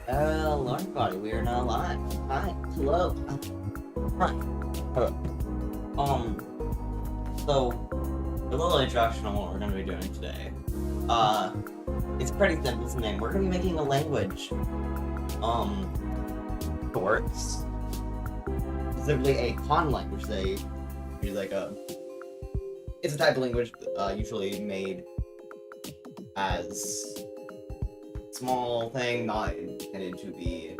Lord Body, we are now live. Hi, hello. Hi. Hello. So, a little introduction on what we're going to be doing today. It's pretty simple, it's the name. We're going to be making a language. Works. Specifically a Conlang, which they use it's a type of language, usually made as small thing, not intended to be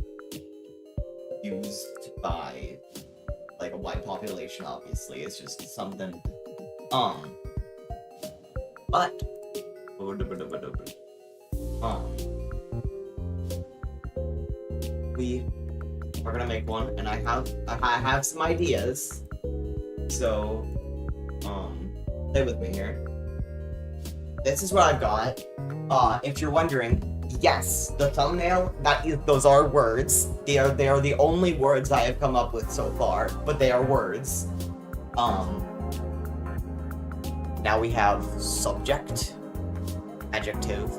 used by like a wide population, obviously. It's just something but we are gonna make one, and I have some ideas, so stay with me here. This is what I've got. If you're wondering, yes, the thumbnail, those are words. They are the only words I have come up with so far, but they are words. Now we have subject, adjective,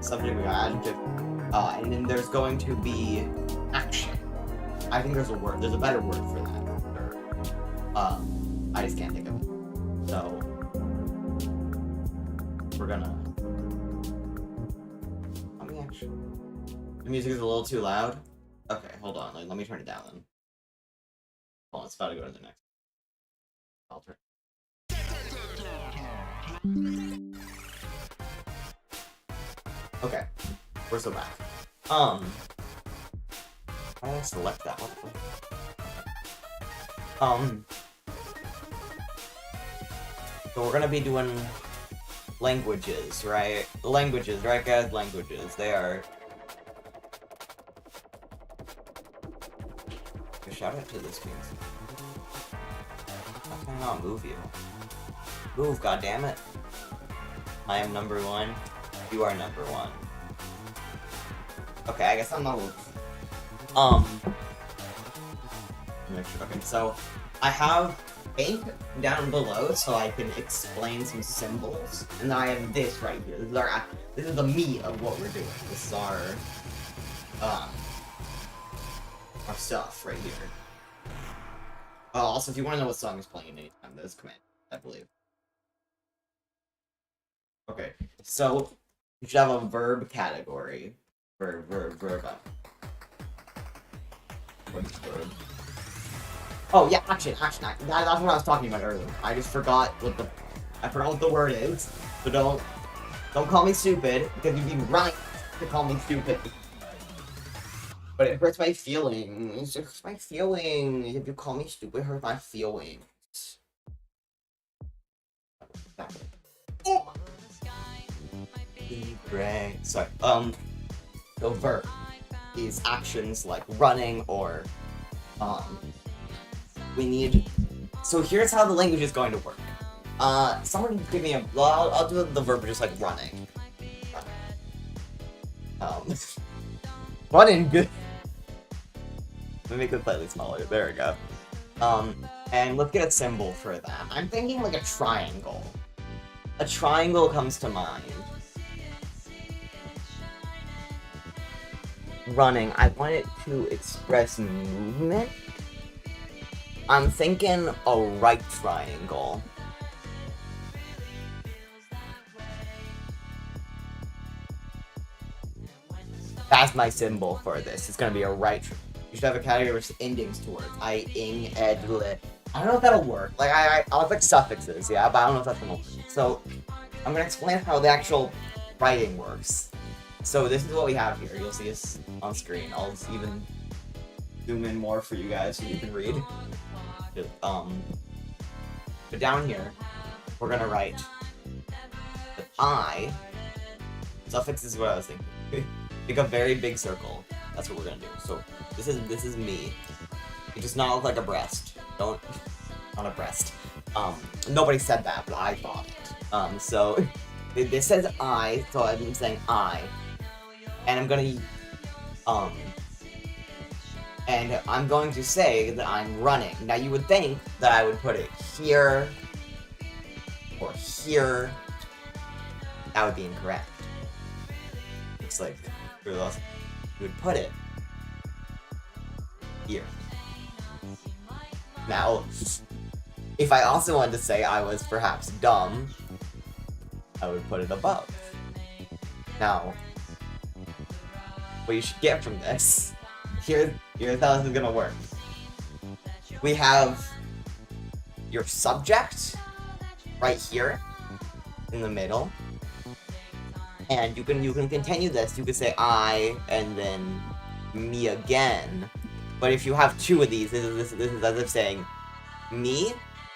subject, we got adjective, and then there's going to be action. I think there's a better word for that. I just can't think of it. So we're gonna. Let me actually. The music is a little too loud. Okay, hold on. Let me turn it down then. Hold on, it's about to go to the next. I'll turn. Okay, we're so back. Why did I select that one? So we're gonna be doing languages, right? Languages, right, guys? Languages. They are. Shout out to this music. How can I not move you? Move, goddammit. I am number one. You are number one. Okay, I guess I'm not. Okay, so I have ink down below so I can explain some symbols, and then I have this right here. This is the meat of what we're doing. This is our stuff right here. Also, if you want to know what song is playing anytime, there's a command, I believe. Okay, so you should have a verb category. Verb. What's verb? Oh yeah, action. That's what I was talking about earlier. I just forgot what the word is. So don't call me stupid, because you'd be right to call me stupid. But it hurts my feelings. It hurts my feelings. If you call me stupid, it hurts my feelings. Oh. Great. Sorry. So verb is actions like running or we need. So here's how the language is going to work. Someone give me I'll do the verb just like running. Running good. Let me make it slightly smaller. There we go. And let's get a symbol for that. I'm thinking like a triangle. A triangle comes to mind. Running. I want it to express movement. I'm thinking a right triangle. That's my symbol for this. It's gonna be a right. You should have a category with endings to words. I, ing, ed, lit. I don't know if that'll work. Like I'll like suffixes, yeah, but I don't know if that's gonna work. So I'm gonna explain how the actual writing works. So this is what we have here. You'll see this on screen. I'll just even zoom in more for you guys so you can read. But down here, we're gonna write the I. Suffix is what I was thinking. Make a very big circle. That's what we're gonna do. So this is me. It does not look like a breast. Not a breast. Nobody said that, but I thought it. So this says I, so I'm saying I, and I'm gonna and I'm going to say that I'm running. Now you would think that I would put it here or here that would be incorrect. Looks like you would put it here. Now, if I also wanted to say I was perhaps dumb, I would put it above. Now, what you should get from this, here's how this is gonna work. We have your subject right here in the middle, and you can continue this. You could say I and then me again, but if you have two of these, this is as if saying me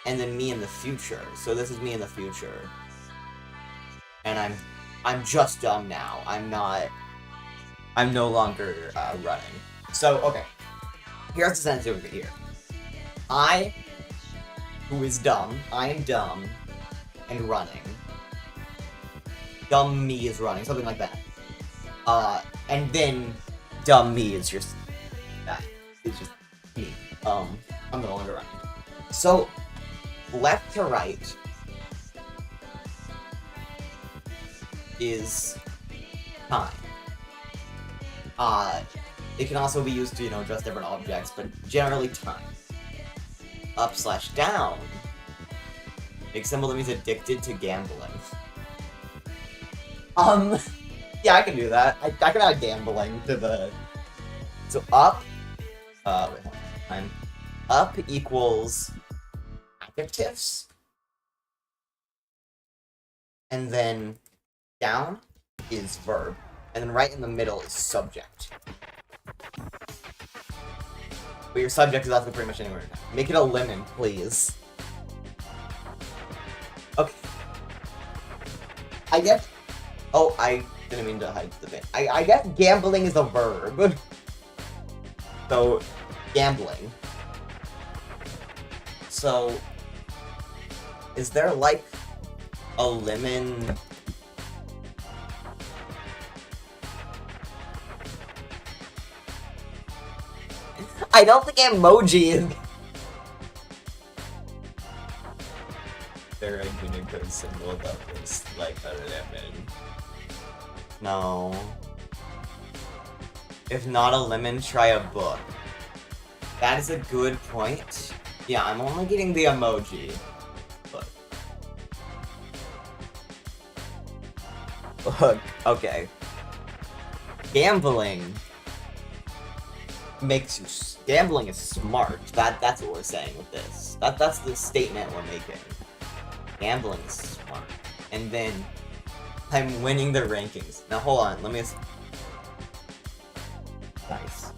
and then me in the future. So this is me in the future, and I'm just dumb now. I'm no longer running. So okay, here's the sentence over here. I, who is dumb, I am dumb and running. Dumb me is running, something like that. And then dumb me is just that. It's just me. I'm no longer running. So left to right is time. It can also be used to, address different objects, but generally time. Up/down. Big symbol that means addicted to gambling. Yeah, I can do that. I can add gambling to the... So up... wait, time. Up equals adjectives. And then down is verb. And then right in the middle is subject. But your subject is also pretty much anywhere now. Make it a lemon, please. Okay. I guess... Oh, I didn't mean to hide the bit. I guess gambling is a verb. So, gambling. So, is there, like, a lemon... I don't think emoji is... There ain't a good symbol that was like a lemon. No. If not a lemon, try a book. That is a good point. Yeah, I'm only getting the emoji. Look. Look, okay. Gambling makes you... Gambling is smart. That's what we're saying with this. That's the statement we're making. Gambling is smart. And then, I'm winning the rankings. Now hold on, let me... Nice.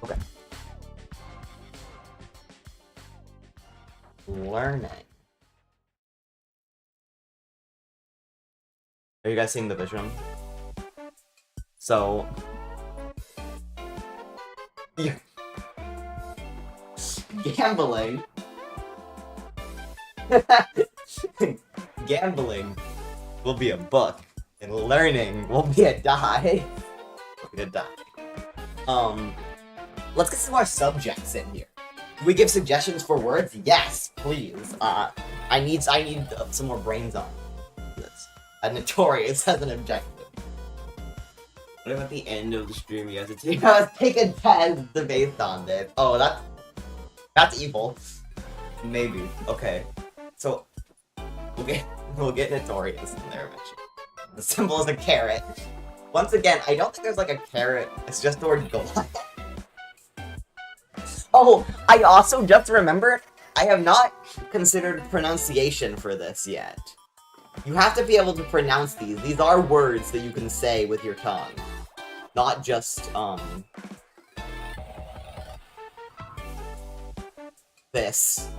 Okay. Learning. Are you guys seeing the vision? So... Gambling. Gambling will be a book, and learning will be a die. Will be a die. Let's get some more subjects in here. Do we give suggestions for words? Yes, please. I need some more brains on this. Notorious has an objective. What if at the end of the stream you have to take a test based on this? Oh, that's evil. Maybe. Okay. So we'll get notorious in there eventually. The symbol is a carrot. Once again, I don't think there's like a carrot. It's just the word gold. Oh, I also just remembered I have not considered pronunciation for this yet. You have to be able to pronounce these. These are words that you can say with your tongue. Not just, this.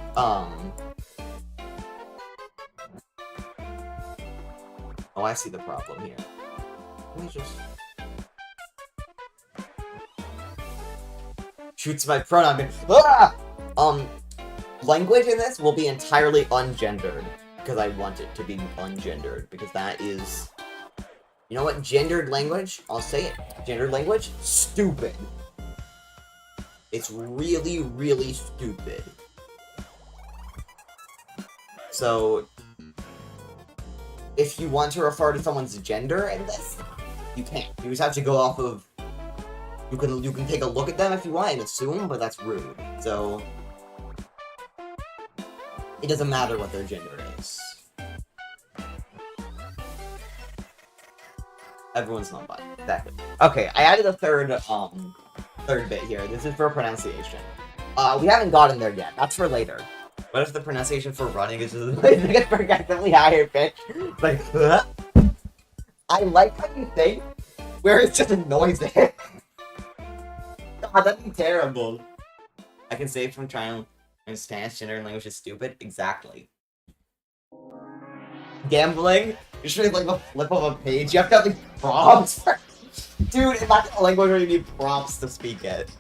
Oh, I see the problem here. Let me just... Shoots my pronoun. Ah! Language in this will be entirely ungendered. Because I want it to be ungendered. Because that is... You know what? Gendered language? I'll say it. Gendered language? Stupid. It's really, really stupid. So, if you want to refer to someone's gender in this, you can't. You just have to go off of... You can take a look at them if you want and assume, but that's rude. So, it doesn't matter what their gender is. Everyone's not bi. Exactly. Okay, I added a third bit here. This is for pronunciation. We haven't gotten there yet. That's for later. What if the pronunciation for running is just like a progressively higher pitch? Like, huh? I like how you think, where it's just a noise there. God, that'd be terrible. I can save from trying in Spanish, gender, and language is stupid. Exactly. Gambling? You should like a flip of a page. You have to have like prompts. Dude, imagine a language where you need prompts to speak it.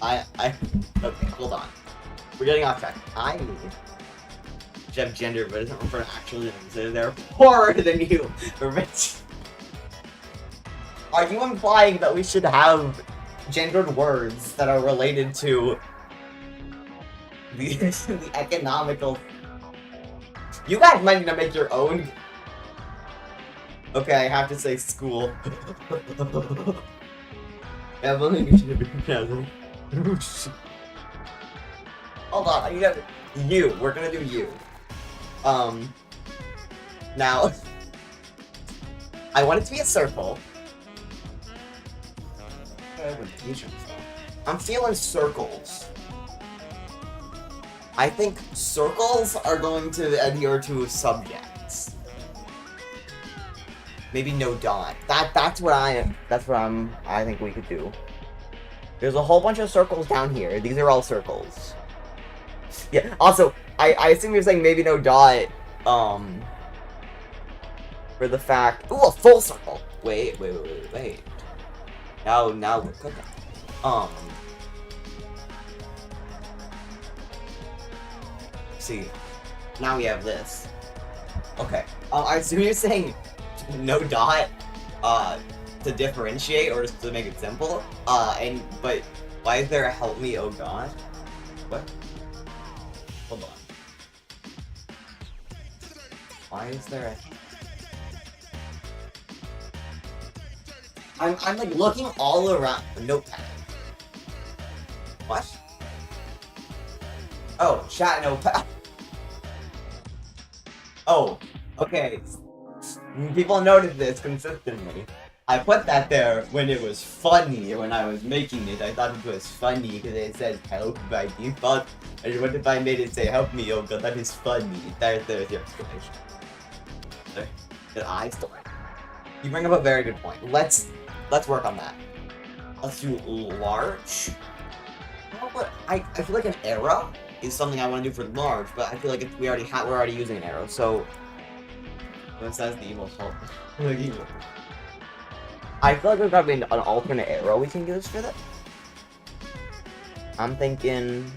Okay, hold on. We're getting off track. I need to have gender, but it doesn't refer to actual things. So they're poorer than you. Rich. Are you implying that we should have gendered words that are related to the economical? You guys might need to make your own. Okay, I have to say school. Evelyn, you should have been present. Hold on, I need to... You. We're gonna do you. Now... I want it to be a circle. I'm feeling circles. I think circles are going to adhere to subjects. Maybe no dot. That's what I think we could do. There's a whole bunch of circles down here. These are all circles. Yeah, also, I assume you're saying maybe no dot, for the fact... Ooh, a full circle! Wait. Now we're cooking. See, now we have this. Okay. I assume you're saying no dot, to differentiate or just to make it simple. But why is there a help me, oh god? What? Hold on. Why is there a... I'm like looking all around the notepad. What? Oh, chat notepad. Oh, okay. People notice this consistently. I put that there when it was funny, when I was making it. I thought it was funny because it says help by default. And what if I made it say help me, oh god, that is funny. There's your explanation. I still... You bring up a very good point. Let's work on that. Let's do large. You know what? I feel like an arrow is something I want to do for large, but I feel like we're already using an arrow, so... What says the evil fault? I feel like there's gotta be an alternate arrow we can use for that. I'm thinking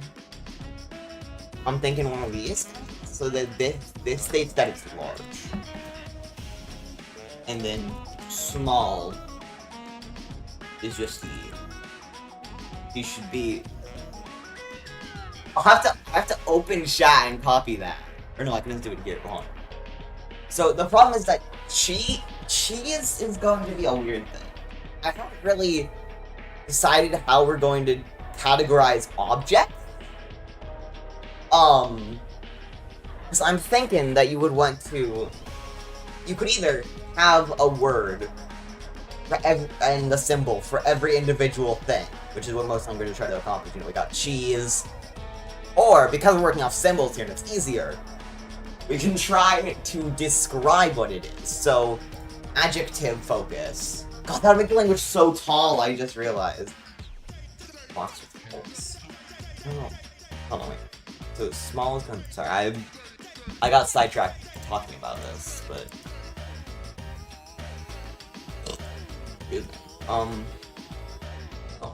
one of these, so that this states that it's large. And then small is just the... These should be... I have to open chat and copy that. Or no, I can just do it here. Hold on. So the problem is that cheese is going to be a weird thing. I haven't really decided how we're going to categorize objects. So I'm thinking that you would want to... You could either have a word and the symbol for every individual thing, which is what most I'm going to try to accomplish. You know, we got cheese. Or, because we're working off symbols here and it's easier, we can try to describe what it is. So, adjective focus. God, that would make the language so tall, I just realized. Box with holes. Oh. Hold on, wait. So, small is going to... Sorry, I got sidetracked talking about this, but... Excuse me. Oh,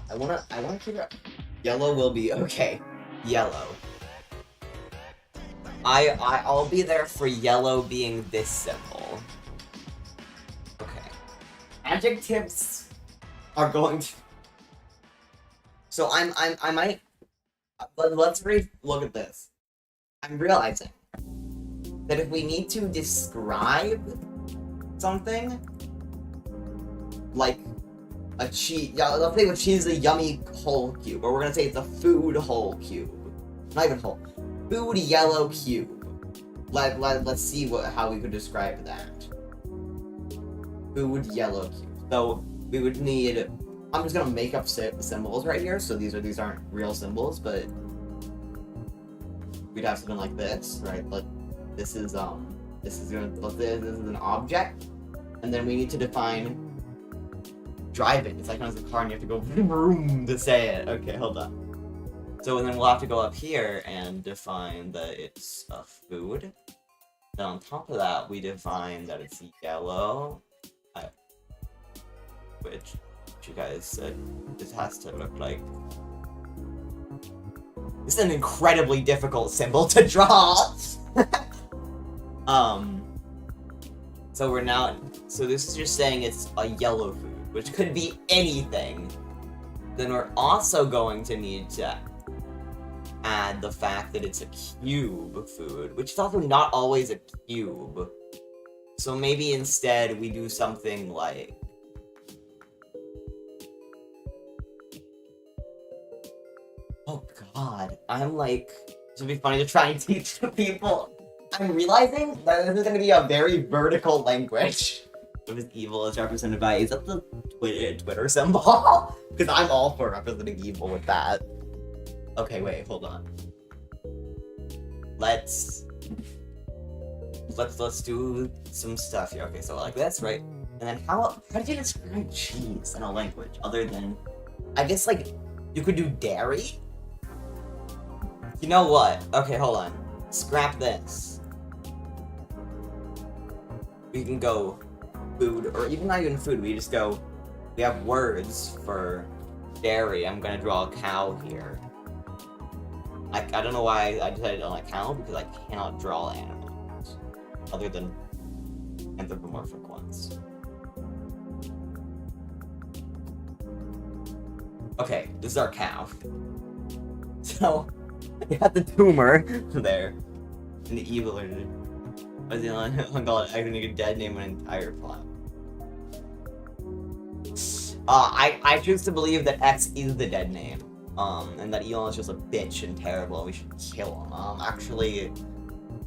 I wanna figure out... Yellow will be... Okay. Yellow. I'll be there for yellow being this symbol. Okay. Adjectives are going to... So I might... Let's look at this. I'm realizing that if we need to describe something, like a cheese, yeah, let's say with cheese is a yummy whole cube, or we're gonna say it's a food whole cube. Not even whole. Food yellow cube. Let's see how we could describe that. Food yellow cube. So we would need. I'm just gonna make up symbols right here. So these aren't real symbols, but we'd have something like this, right? Like this is an object, and then we need to define driving. It's like when it's a car and you have to go vroom to say it. Okay, hold on. So then we'll have to go up here and define that it's a food. Then on top of that, we define that it's yellow, which you guys said this has to look like. This is an incredibly difficult symbol to draw. So this is just saying it's a yellow food, which could be anything. Then we're also going to need to add the fact that it's a cube food, which is also not always a cube. So maybe instead we do something like oh god, I'm like, this would be funny to try and teach to people. I'm realizing that this is going to be a very vertical language. What is evil is represented by, is that the Twitter symbol? Because I'm all for representing evil with that. Okay, wait, hold on. Let's do some stuff here. Okay, so like this, right? And then how did you describe cheese in a language other than, I guess like, you could do dairy? You know what? Okay, hold on. Scrap this. We can go food, or even not even food, we just go, we have words for dairy. I'm gonna draw a cow here. I don't know why I decided on a cow, because I cannot draw animals, other than anthropomorphic ones. Okay, this is our cow. So, we got the tumor there, and the evil are I think a dead name an entire plot. I choose to believe that X is the dead name. And that Elon is just a bitch and terrible and we should kill him. Actually,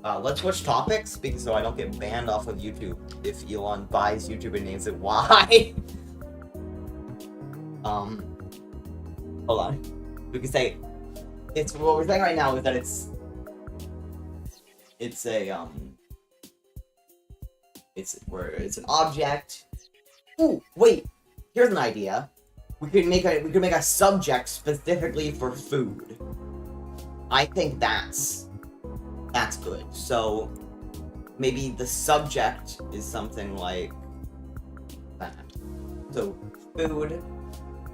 let's switch topics because so I don't get banned off of YouTube if Elon buys YouTube and names it Y. Hold on. We can say, it's, what we're saying right now is that it's an object. Ooh, wait, here's an idea. We could make a subject specifically for food. I think that's good. So maybe the subject is something like that. So food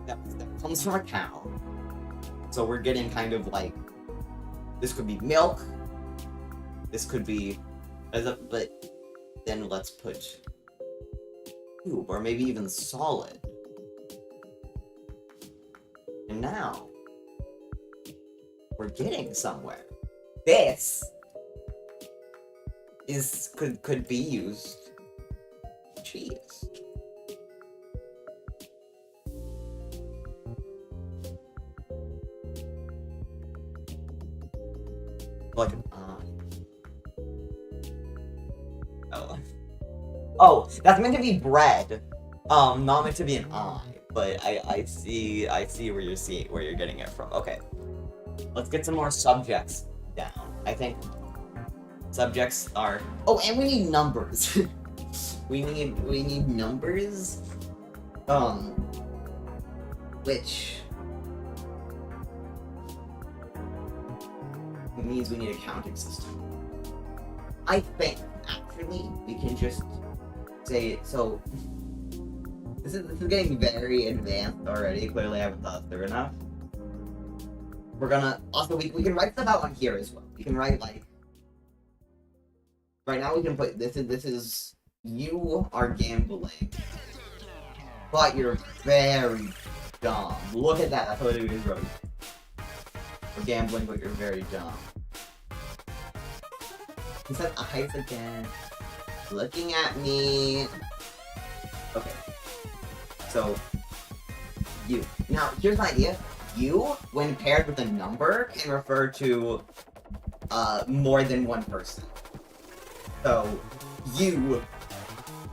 that comes from a cow. So we're getting kind of like, this could be milk. This could be but then let's put cube or maybe even solid. And now, we're getting somewhere. This could be used cheese. Like an eye. Oh, that's meant to be bread. Not meant to be an eye. But I see where you're getting it from. Okay. Let's get some more subjects down. I think subjects are, oh, and we need numbers. we need numbers. Which means we need a counting system. I think actually we can just say it so. This is getting very advanced already. Clearly, I haven't thought through enough. We're gonna also we can write stuff out on here as well. We can write like right now. We can put this is you are gambling, but you're very dumb. Look at that. That's what it is, Rosie. We're gambling, but you're very dumb. He said eyes again. Looking at me. Okay. So, you. Now, here's my idea. You, when paired with a number, can refer to more than one person. So, you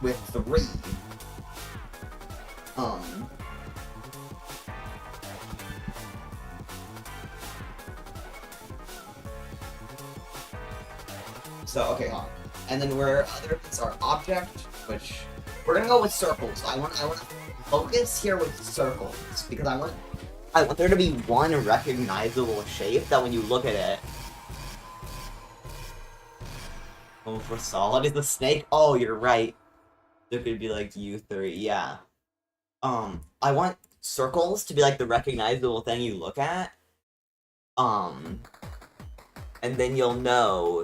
with 3. So, okay, hold on. And then where other bits are object, which we're gonna go with circles. I want to focus here with circles because I want there to be one recognizable shape that when you look at it. Oh, for solid is the snake. Oh, you're right. There could be like U3, yeah. I want circles to be like the recognizable thing you look at. And then you'll know.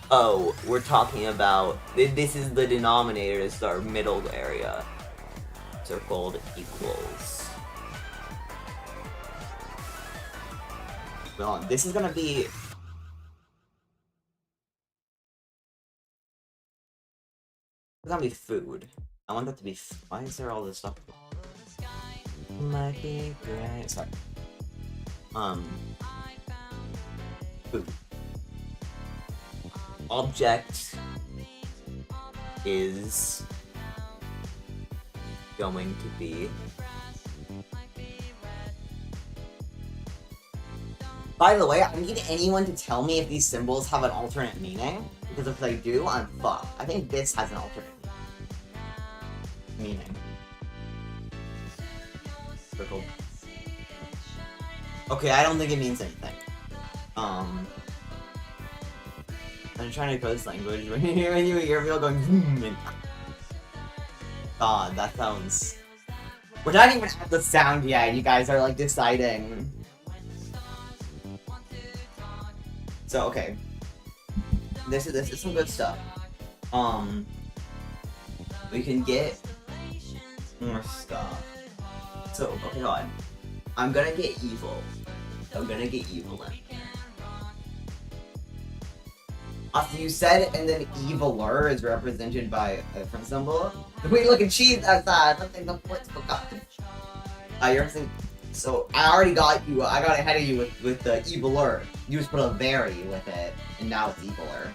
Oh, we're talking about this is the denominator. This is our middle area. Circled equals. Well, this is gonna be. It's gonna be food. I want that to be. Why is there all this stuff? Might be great. Sorry. Food. Object is going to be. By the way, I need anyone to tell me if these symbols have an alternate meaning, because if they do, I'm fucked. I think this has an alternate meaning. Circle. Okay, I don't think it means anything. I'm trying to code this language when you hear people going and God, that sounds. We're not even at the sound yet. You guys are like deciding. So okay, this is some good stuff. We can get more stuff. So okay, hold on. I'm gonna get evil. I'm gonna get evil in. After you said, and then eviler is represented by a different symbol. Wait, look at cheese outside. Something the foot's forgotten. You're saying. So I already got you. I got ahead of you with the eviler. You just put a very with it, and now it's eviler.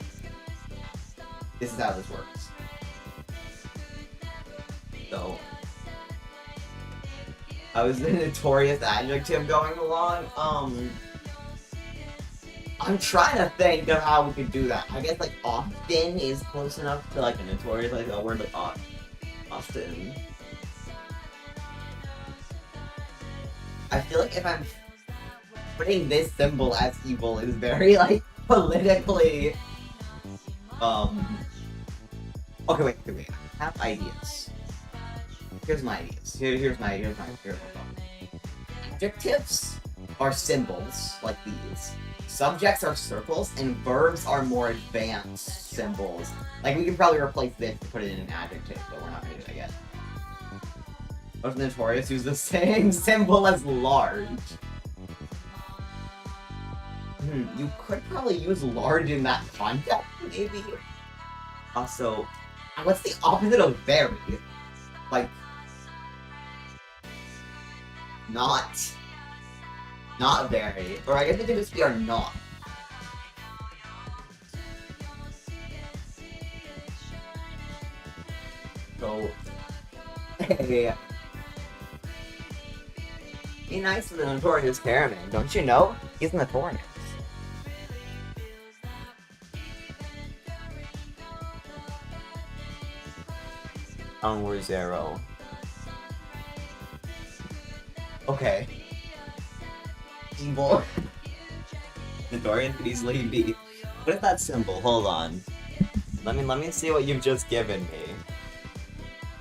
This is how this works. So I was the notorious adjective going along. I'm trying to think of how we could do that. I guess like often is close enough to like a notorious, like a word like often. I feel like if I'm putting this symbol as evil is very like politically. Okay, wait. I have ideas. Here's my ideas. Here's my adjectives are symbols like these. Subjects are circles, and verbs are more advanced symbols. Like, we can probably replace this to put it in an adjective, but we're not gonna do that yet. Most notorious use the same symbol as large. You could probably use large in that context, maybe? Also, what's the opposite of very? Like, not very. Or I guess it could just be our not. So, hey. Be nice to the notorious Caravan, don't you know? He's notorious. Onward Zero. Okay. Evil. Notorious could easily be. What is that symbol? Hold on. Let me see what you've just given me.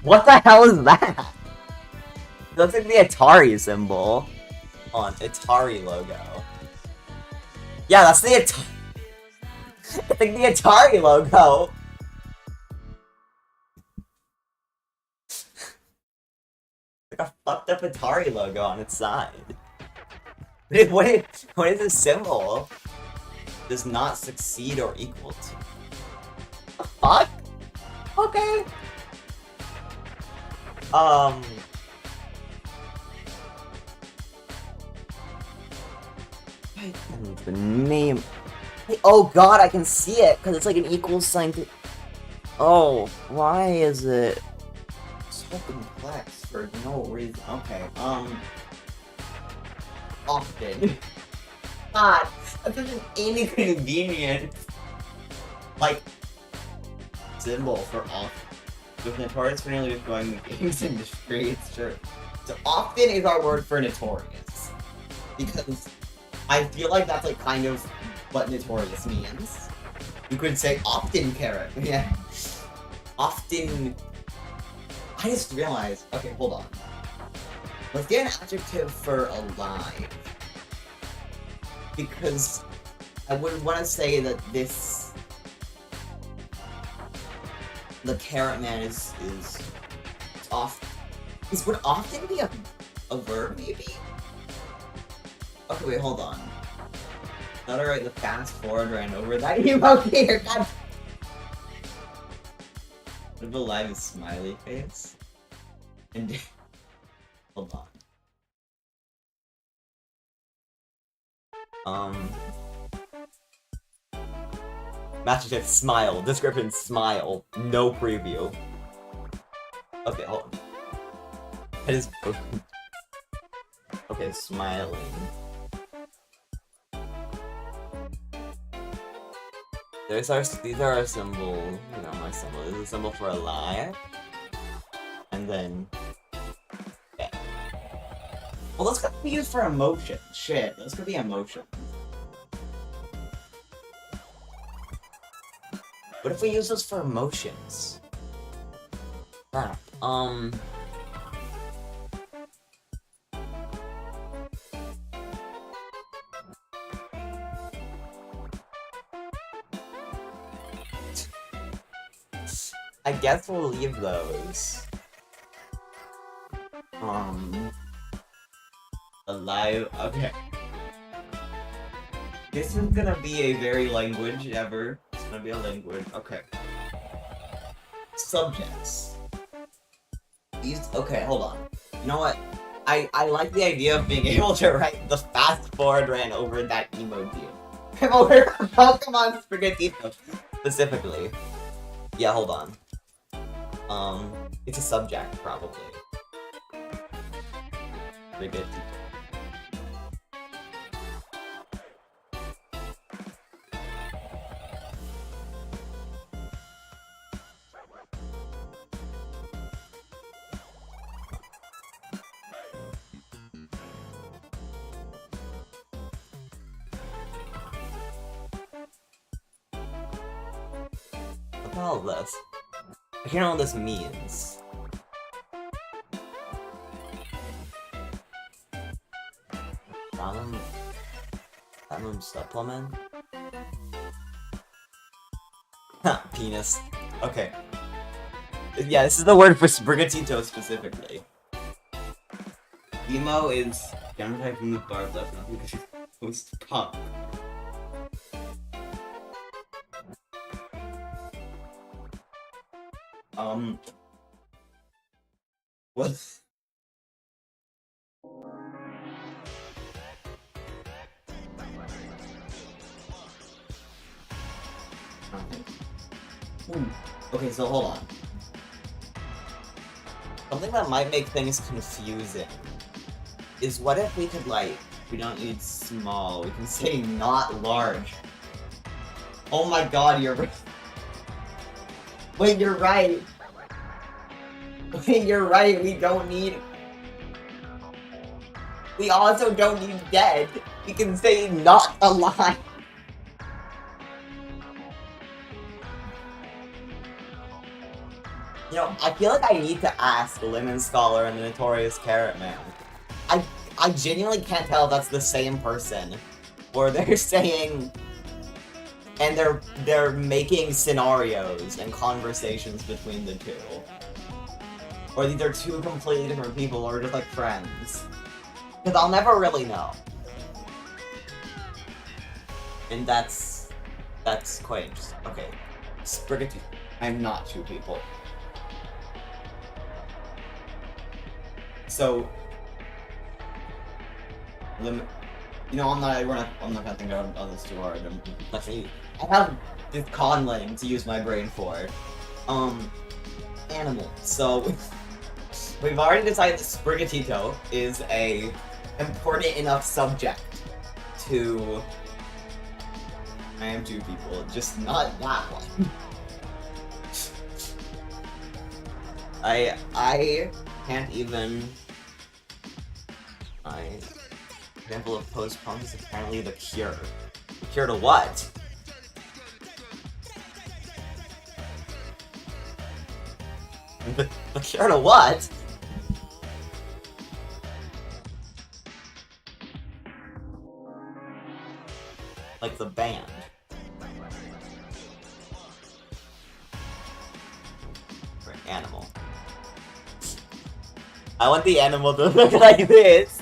What the hell is that? It looks like the Atari symbol. On Atari logo. Yeah, that's the Atari. I think the Atari logo. Like a fucked up Atari logo on its side. What is this symbol? Does not succeed or equal to. fuck? Okay. The name. Oh god, I can see it because it's like an equal sign. Oh, why is it so complex for no reason? Okay, often. God, that's such an inconvenient, like, symbol for often. With notorious for nearly destroying the games industry, it's true. So often is our word for notorious. Because I feel like that's like kind of what notorious means. You could say often carrot. Yeah. Often. I just realized. Okay, hold on. Let's get an adjective for alive. Because I would want to say that this. The carrot man is off. Would often be a verb, maybe? Okay, wait, hold on. Not alright, the fast forward ran over that emote here, god. What if alive is smiley face? And hold on. Match it, smile. Description, smile. No preview. Okay, hold on. That is okay, smiling. These are a symbol, you know, my symbol. This is a symbol for alive. And then yeah. Well, those could be used for emotion. Shit, those could be emotion. What if we use those for emotions? Crap. I guess we'll leave those. Alive. Okay. This is gonna be a very language ever. It's gonna be a language. Okay. Subjects. These. Okay, hold on. You know what? I like the idea of being able to write the fast forward ran over that emoji. I'm over Pokemon Spaghettito specifically. Yeah, hold on. It's a subject, probably. Spaghettito. What the hell is this? I can't know what this means. Platinum supplement? Penis. Okay. Yeah, this is the word for Sprigatito specifically. Emo is genotyping with Barb left now because she's post-punk. What? Okay, so hold on. Something that might make things confusing is what if we could, like, we don't need small, we can say not large. Oh my god, you're right. Wait, you're right. Wait, you're right, we don't need... We also don't need dead. We can say not alive. You know, I feel like I need to ask Lemon Scholar and the Notorious Carrot Man. I genuinely can't tell if that's the same person. Or they're saying... And they're making scenarios and conversations between the two. Or these are two completely different people, or just like friends. Because I'll never really know. And that's quite interesting. Okay. Sprigatito. I'm not two people. So, you know, I'm not gonna think on this too hard. I have this Conlang to use my brain for. Animal. So, we've already decided that Sprigatito is a important enough subject to. I am two people, just not that one. I can't even. Example of post-punk is apparently the cure. The cure to what? The cure to what? Like the band. Or an animal. I want the animal to look like this!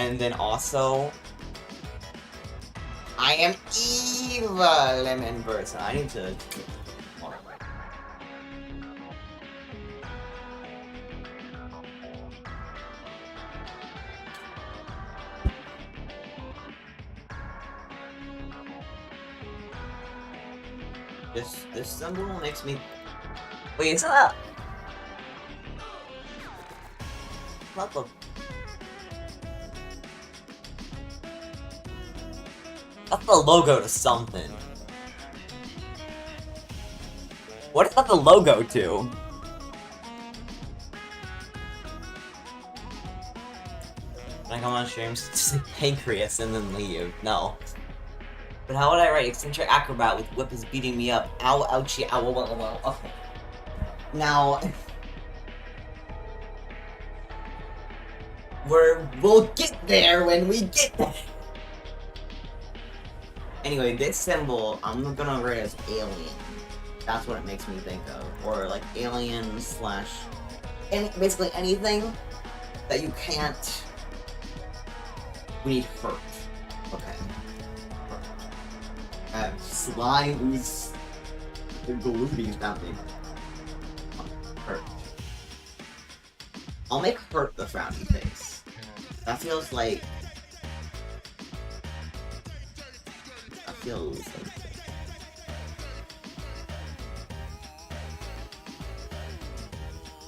And then also, I am evil in person. I need to. This symbol makes me. Wait, it's not. Not the. That's the logo to something. What is that the logo to? Can I come on stream to say pancreas and then leave? No. But how would I write eccentric acrobat with whip is beating me up? Ow, ouchie, ow, ow, ow, ow. Okay. Now. We'll get there when we get there. Anyway, this symbol, I'm gonna write as alien. That's what it makes me think of. Or like alien slash... basically anything that you can't... We need hurt. Okay. Hurt. Slime ooze... The gloobies that big. Hurt. I'll make hurt the frowny face. That feels like... Feels like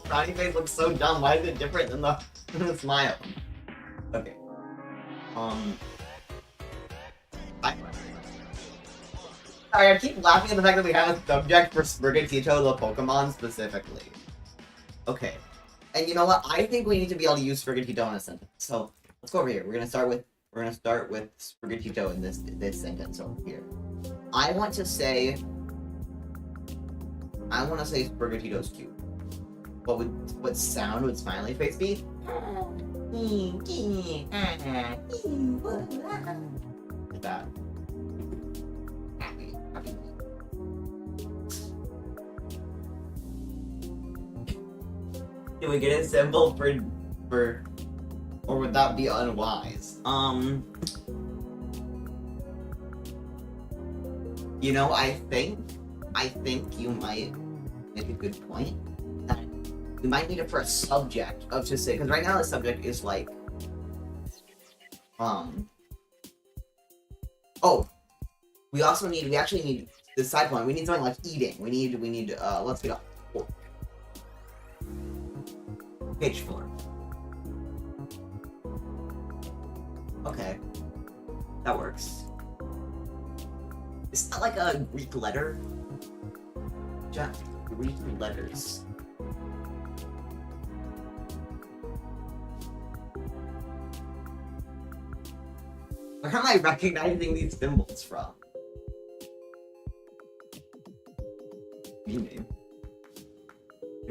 frowny face looks so dumb. Why is it different than the smile? Okay. Sorry, I keep laughing at the fact that we have a subject for Sprigatito, the Pokemon, specifically. Okay. And you know what? I think we need to be able to use Sprigatito in a sentence. So, let's go over here. We're gonna start with Sprigatito in this sentence over here. I want to say Sprigatito's cute. What sound would smiley face be? Like that. Happy. Can we get a symbol for or would that be unwise? You know, I think you might make a good point that we might need it for a subject of to say, because right now the subject is like, oh, we actually need the side one. We need something like eating. We need let's get up. Page 4. Okay. That works. Is that like a Greek letter? Greek letters. Where am I recognizing these symbols from? You name.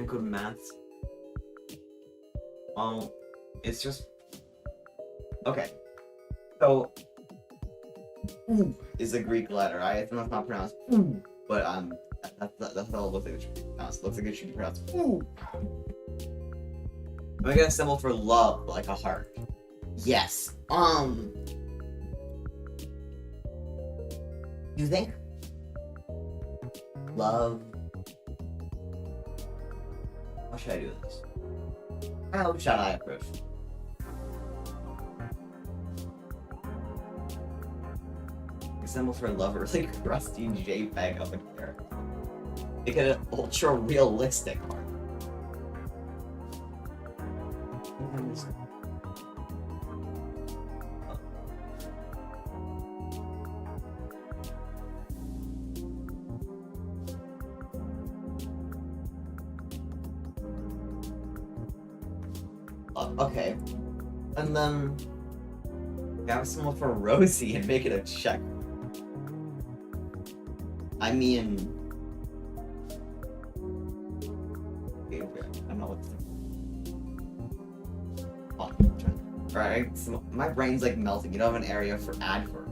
Good maths. Well, it's just okay. So, ooh is a Greek letter. I know it's not pronounced ooh, but that's how it looks like it should be pronounced. It looks like it should be pronounced ooh. I'm gonna get a symbol for love, like a heart. Yes. You think love? How should I do this? How should I approach? Symbol for lover, like crusty JPEG of a character. Make it an ultra realistic art. Okay. And then have someone for Rosie and make it a check. I mean, okay, I don't know what to do. Alright, so my brain's like melting. You don't have an area for adverb.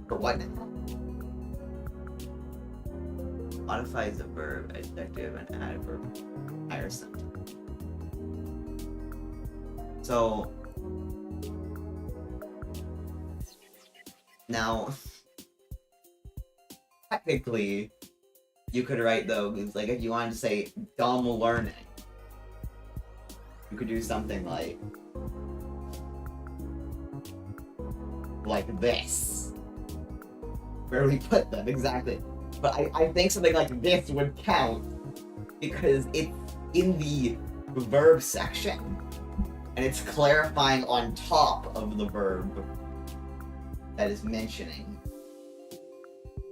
For what now? Modifies a verb, adjective, and adverb. Higher sentence. So now, technically, you could write those, like, if you wanted to say dumb learning, you could do something like this. Where we put them, exactly. But I think something like this would count, because it's in the verb section, and it's clarifying on top of the verb that is mentioning.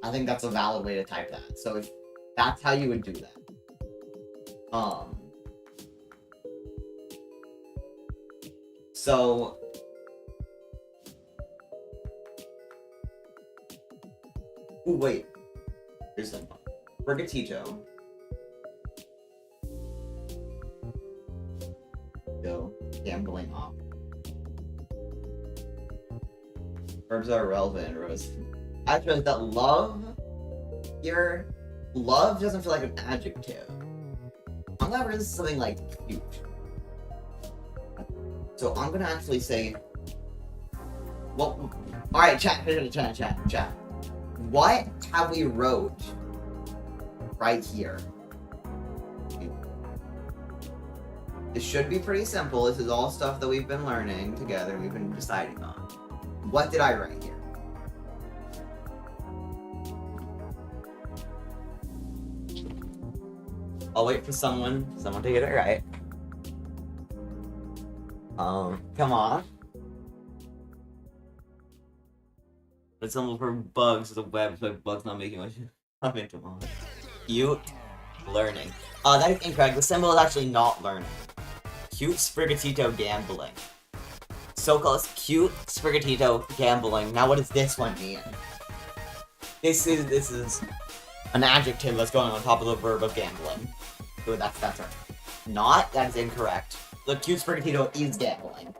I think that's a valid way to type that. So if that's how you would do that. So ooh, wait. Here's some fun. Brigatito. Go gambling off. Verbs are irrelevant, Rose. I realized that love here, love doesn't feel like an adjective. However, this is something like cute. So I'm gonna actually say, well, alright, chat. What have we wrote right here? It should be pretty simple. This is all stuff that we've been learning together, we've been deciding on. What did I write here? I'll wait for someone to get it right. Come on. It's almost for bugs, the web, so bugs not making much. Come on. Cute learning. That is incorrect. The symbol is actually not learning. Cute Sprigatito gambling. So close. Cute Sprigatito gambling. Now what does this one mean? This is an adjective that's going on top of the verb of gambling. So that's right. Not, that is incorrect. The cute Sprigatito is gambling.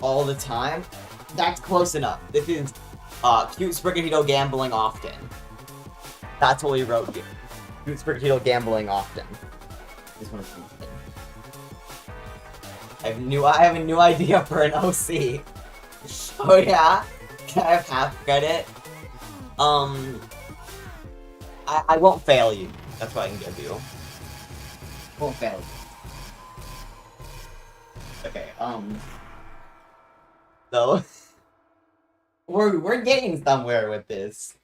All the time? That's close enough. This is cute Sprigatito gambling often. That's what we wrote here. Cute Sprigatito gambling often. This one is something. I have a new idea for an OC. Oh yeah? Can I have half credit? I won't fail you. That's what I can give you. Won't fail you. Okay, so we're getting somewhere with this.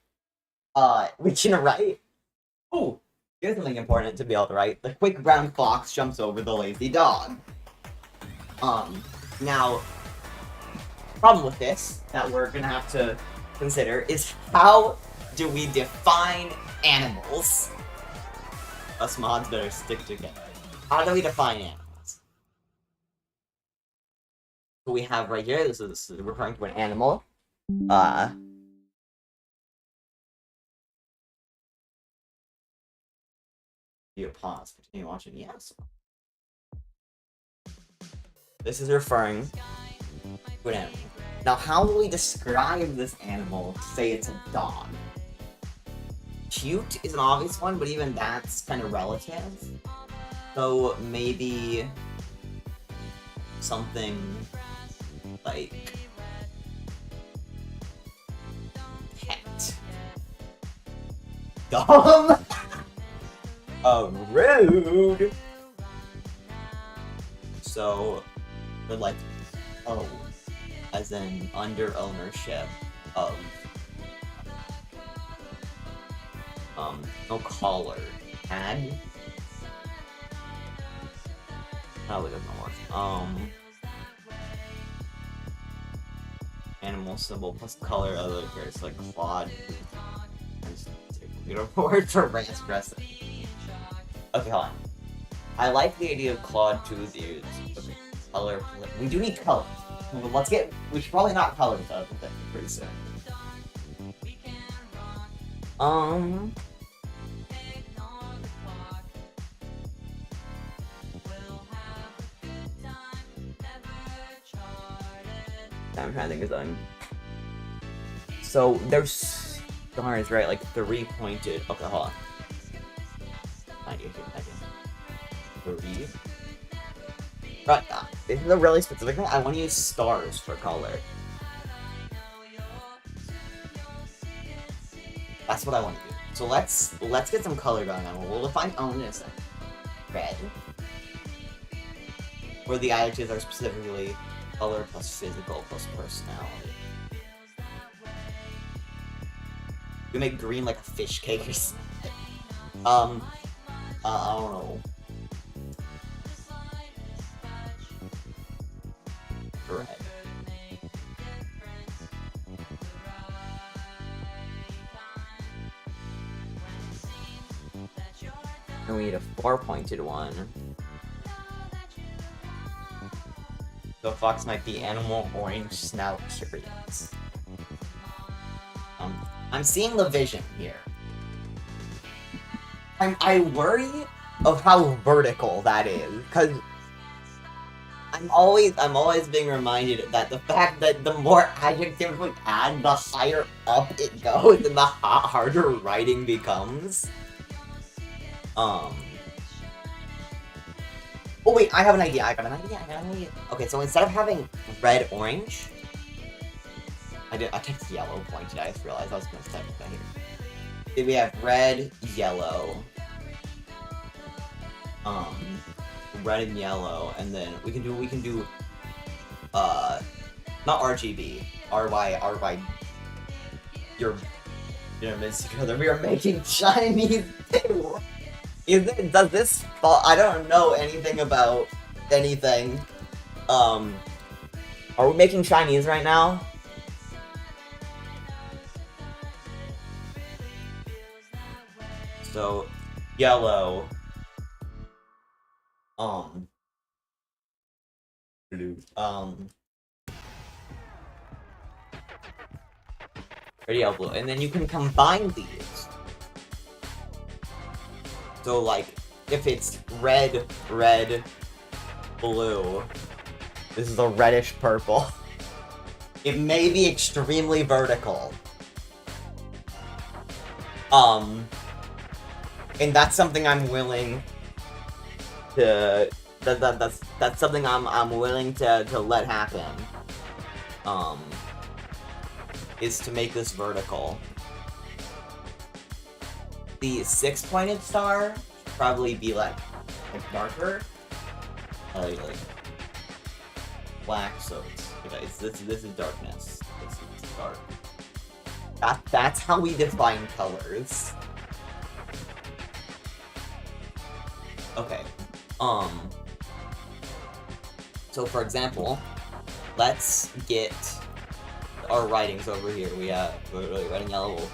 We can write. Oh, here's something important to be able to write. The quick brown fox jumps over the lazy dog. Now, problem with this that we're gonna have to consider is how do we define animals? Us mods better stick together. How do we define animals? So we have right here, this is referring to an animal. You pause, continue watching, yes. This is referring to an animal. Now, how will we describe this animal to say it's a dog? Cute is an obvious one, but even that's kind of relative. So maybe something like pet. Dumb. Oh, rude. So we're like, oh, as in under ownership of no collar. Tag. Probably doesn't work. Animal symbol plus color other characters like Claude. Word for ranch dressing. Okay, hold on. I like the idea of Claude too. The color. We do need colors. Let's get. We should probably not color this out pretty soon. I'm trying to think of something. So there's stars, right? Like 3-pointed. Okay, hold on. Idea. 3. Right. This is a really specific thing. I want to use stars for color. That's what I want to do. So let's get some color going on. We'll define own in a second. Red. Where the adjectives are specifically color plus physical plus personality. We make green like a fish cake or something. I don't know. Red. And we need a 4-pointed one. So fox might be animal orange snout curious. I'm seeing the vision here. I worry of how vertical that is, because I'm always being reminded that the fact that the more adjectives we add, the higher up it goes, and the harder writing becomes. Oh wait, I have an idea. I got an idea. Okay, so instead of having red orange, I typed yellow pointed. I just realized I was going to type that here. We have red, yellow, red and yellow, and then we can do not RGB, RY. You're missing each other. We are making Chinese. Does this fall? I don't know anything about anything. Are we making Chinese right now? So, yellow. Blue. Yellow, blue, and then you can combine these. So, like, if it's red, blue, this is a reddish purple. It may be extremely vertical. And that's something I'm willing to. That's something I'm willing to let happen. Is to make this vertical. The 6-pointed star should probably be like darker, like black. So this is darkness. This is dark. That's how we define colors. Okay. So for example, let's get our writings over here. We're red and yellow. We'll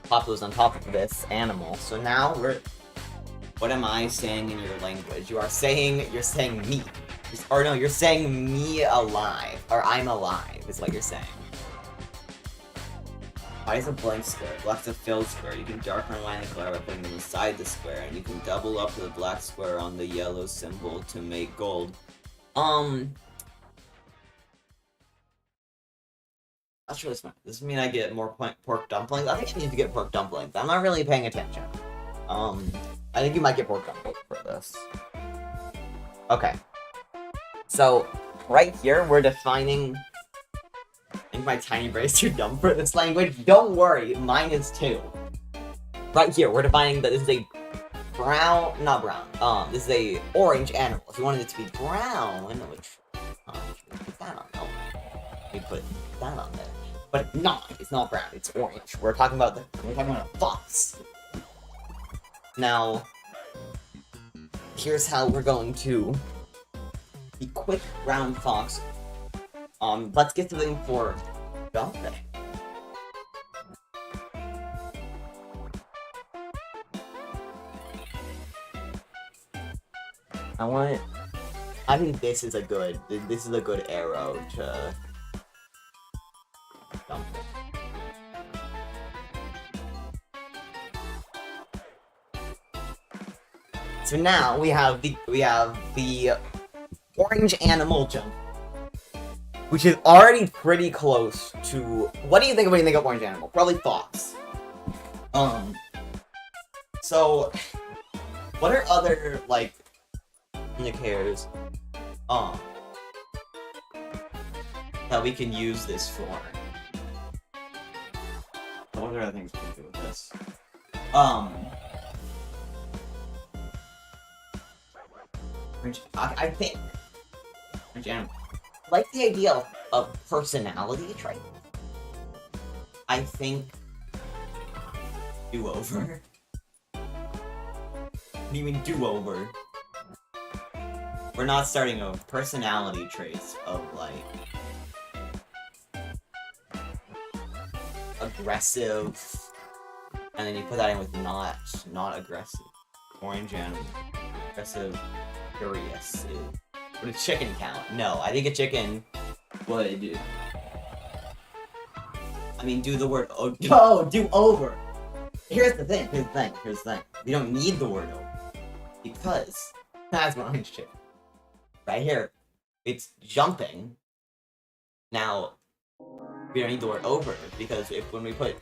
pop those on top of this animal. So now what am I saying in your language? You're saying me. Or no, you're saying me alive. Or I'm alive is what you're saying. Why is a blank square? Black's a filled square. You can darken or line the color by putting them inside the square, and you can double up the black square on the yellow symbol to make gold. That's really smart. Does this mean I get more pork dumplings? I think I need to get pork dumplings. I'm not really paying attention. I think you might get pork dumplings for this. Okay. So, right here, we're defining think my tiny brain is too dumb for this language. Don't worry, mine is too. Right here, we're defining that this is a not brown. This is a orange animal. If you wanted it to be brown, which, should we put that on? No. We put that on there. But it's not brown, it's orange. We're talking about a fox. Now, here's how we're going to the quick brown fox. Let's get something for Dante. I think this is a good arrow to dump it. So now we have the orange animal jump, which is already pretty close to. What do you think when you think of orange animal? Probably fox. So what are other like indicators that we can use this for? What are other things we can do with this? I think like the idea of personality trait. I think do-over. What do you mean do-over? We're not starting over. Personality traits of like aggressive, and then you put that in with not aggressive. Orange animal. Aggressive, curious. Would a chicken count? No, I think a chicken would. I mean, do the word do over. Here's the thing. We don't need the word over because that's an orange chicken. Right here, it's jumping. Now, we don't need the word over because when we put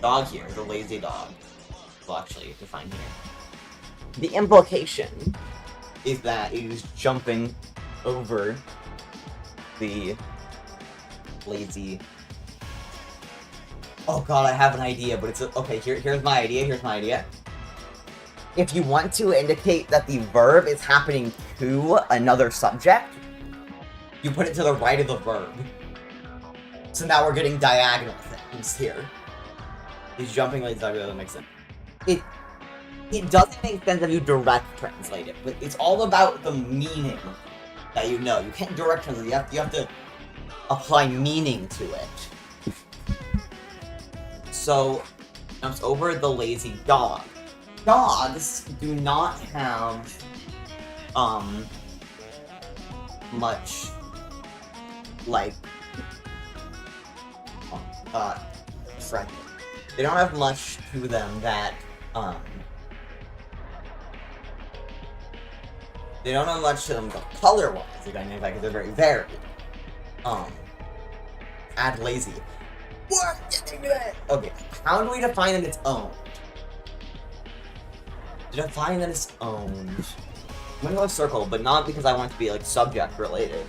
dog here, the lazy dog, we'll actually define here. The implication is that it is jumping over the lazy. Oh god, I have an idea, but it's okay. Here's my idea. If you want to indicate that the verb is happening to another subject, you put it to the right of the verb. So now we're getting diagonal things here. He's jumping lazy dog, that makes sense. It doesn't make sense if you direct translate it, but it's all about the meaning that you know. You can't direct translate it, you have to apply meaning to it. So, jumps over the lazy dog. Dogs do not have, much, like, friendly. They don't have much to them that, they don't have much to them color-wise, because they're very varied. Add lazy. What? Okay, how do we define that it's owned? To define that it's owned, I'm gonna go circle, but not because I want it to be like subject related.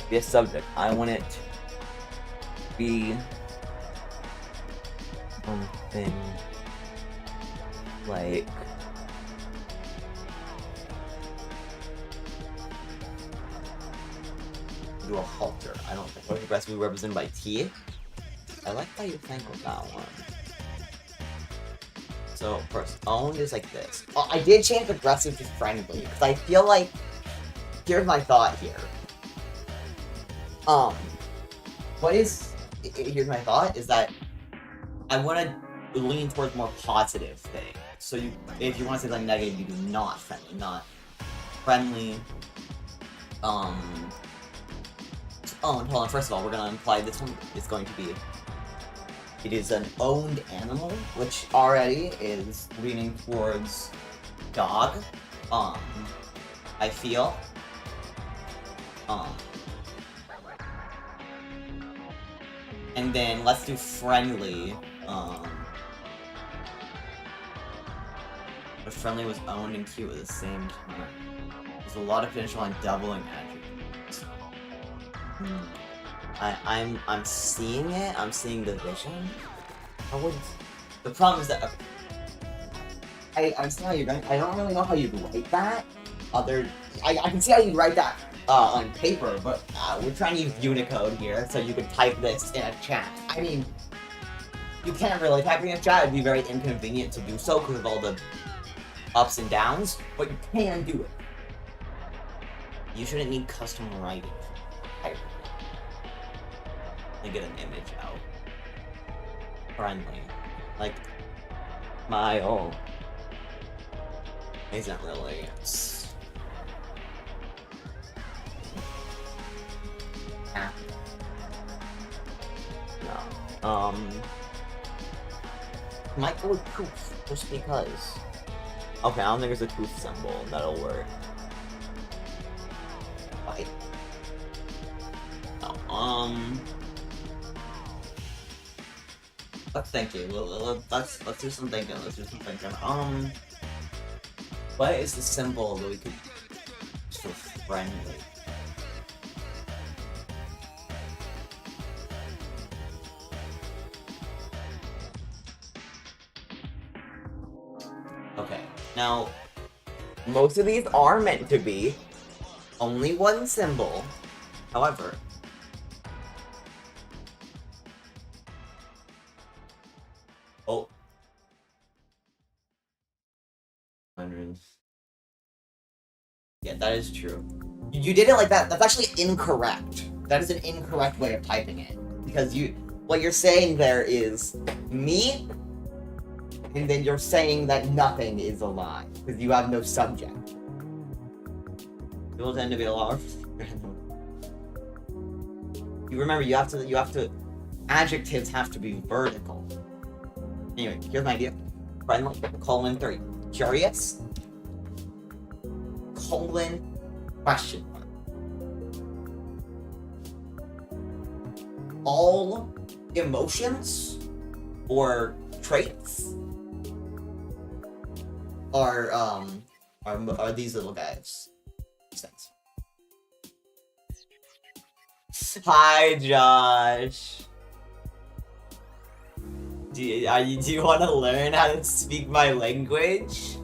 Be a subject. I want it to be something like do a halter. I don't think what aggressive be represented by T. I like how you think of that one. So first, owned is like this. Oh, I did change aggressive to friendly because I feel like here's my thought here. Here's my thought is that I want to lean towards more positive thing. So if you want to say like negative, you do not friendly, not friendly. Owned. Hold on. First of all, we're gonna imply this one is going to be. It is an owned animal, which already is leaning towards dog. I feel. And then let's do friendly. But friendly was owned and cute at the same time. There's a lot of potential on doubling attributes. I'm seeing it. I'm seeing the vision. I would. The problem is that I'm seeing how you're going. I don't really know how you'd write that. I can see how you'd write that on paper, but we're trying to use Unicode here, so you could type this in a chat. I mean, you can't really type in a chat. It'd be very inconvenient to do so because of all the ups and downs, but you can do it. You shouldn't need custom writing. Let me get an image out. Friendly. Like, my own. Isn't really. No. Might go with poof, just because. Okay, I don't think there's a poof symbol that'll work. Right. No, let's think it. Let's do some thinking. What is the symbol that we could use for friendly? Okay, now, most of these are meant to be only one symbol. However, oh. Yeah, that is true. You did it like that. That's actually incorrect. That is an incorrect way of typing it. Because what you're saying there is me, and then you're saying that nothing is alive. Because you have no subject. People tend to be a lot of... You remember, you have to... Adjectives have to be vertical. Anyway, here's my idea. Friendly, :3. Curious, question mark. All emotions or traits are these little guys. Thanks. Hi, Josh. Do you want to learn how to speak my language?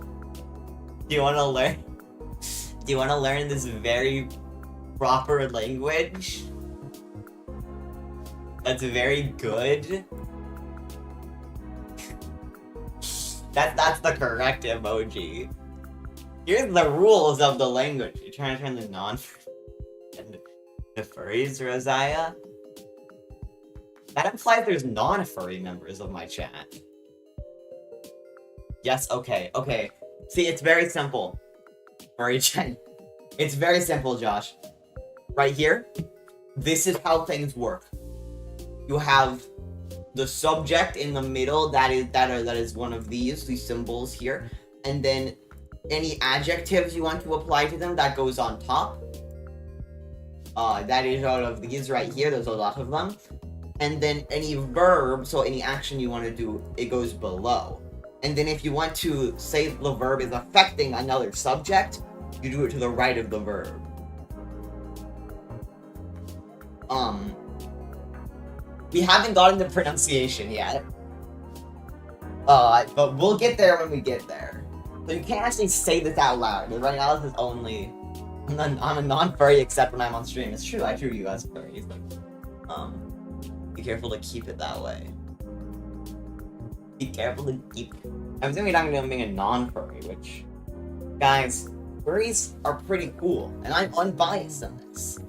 Do you want to learn this very proper language? That's very good. That's the correct emoji. Here's the rules of the language. You're trying to turn the the furries, Rosiah? That implies there's non-furry members of my chat. Yes, okay. See, it's very simple. Furry chat. It's very simple, Josh. Right here, this is how things work. You have the subject in the middle, that is one of these symbols here, and then any adjectives you want to apply to them, that goes on top. That is out of these right here, there's a lot of them. And then any verb, so any action you want to do, it goes below. And then if you want to say the verb is affecting another subject, you do it to the right of the verb. We haven't gotten the pronunciation yet. But we'll get there when we get there. So you can't actually say this out loud. But right now this is only... I'm a non-furry except when I'm on stream. It's true, I treat you as furries. But, be careful to keep it that way. Be careful to keep it. I'm assuming you're not going to be a non-furry, which... Guys, furries are pretty cool. And I'm unbiased in this.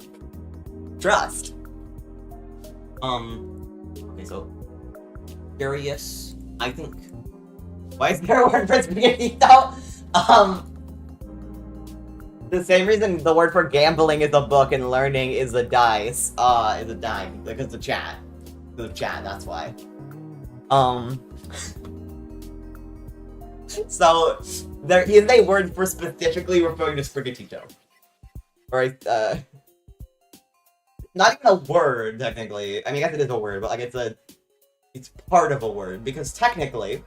Trust. Okay, so... Curious, I think... Why is there a word for spaghetti though? The same reason the word for gambling is a book and learning is a dice, is a die, because the chat. The chat, that's why. So, there is a word for specifically referring to Sprigatito. Or, not even a word, technically. I mean, I guess it is a word, but, like, it's part of a word, because technically,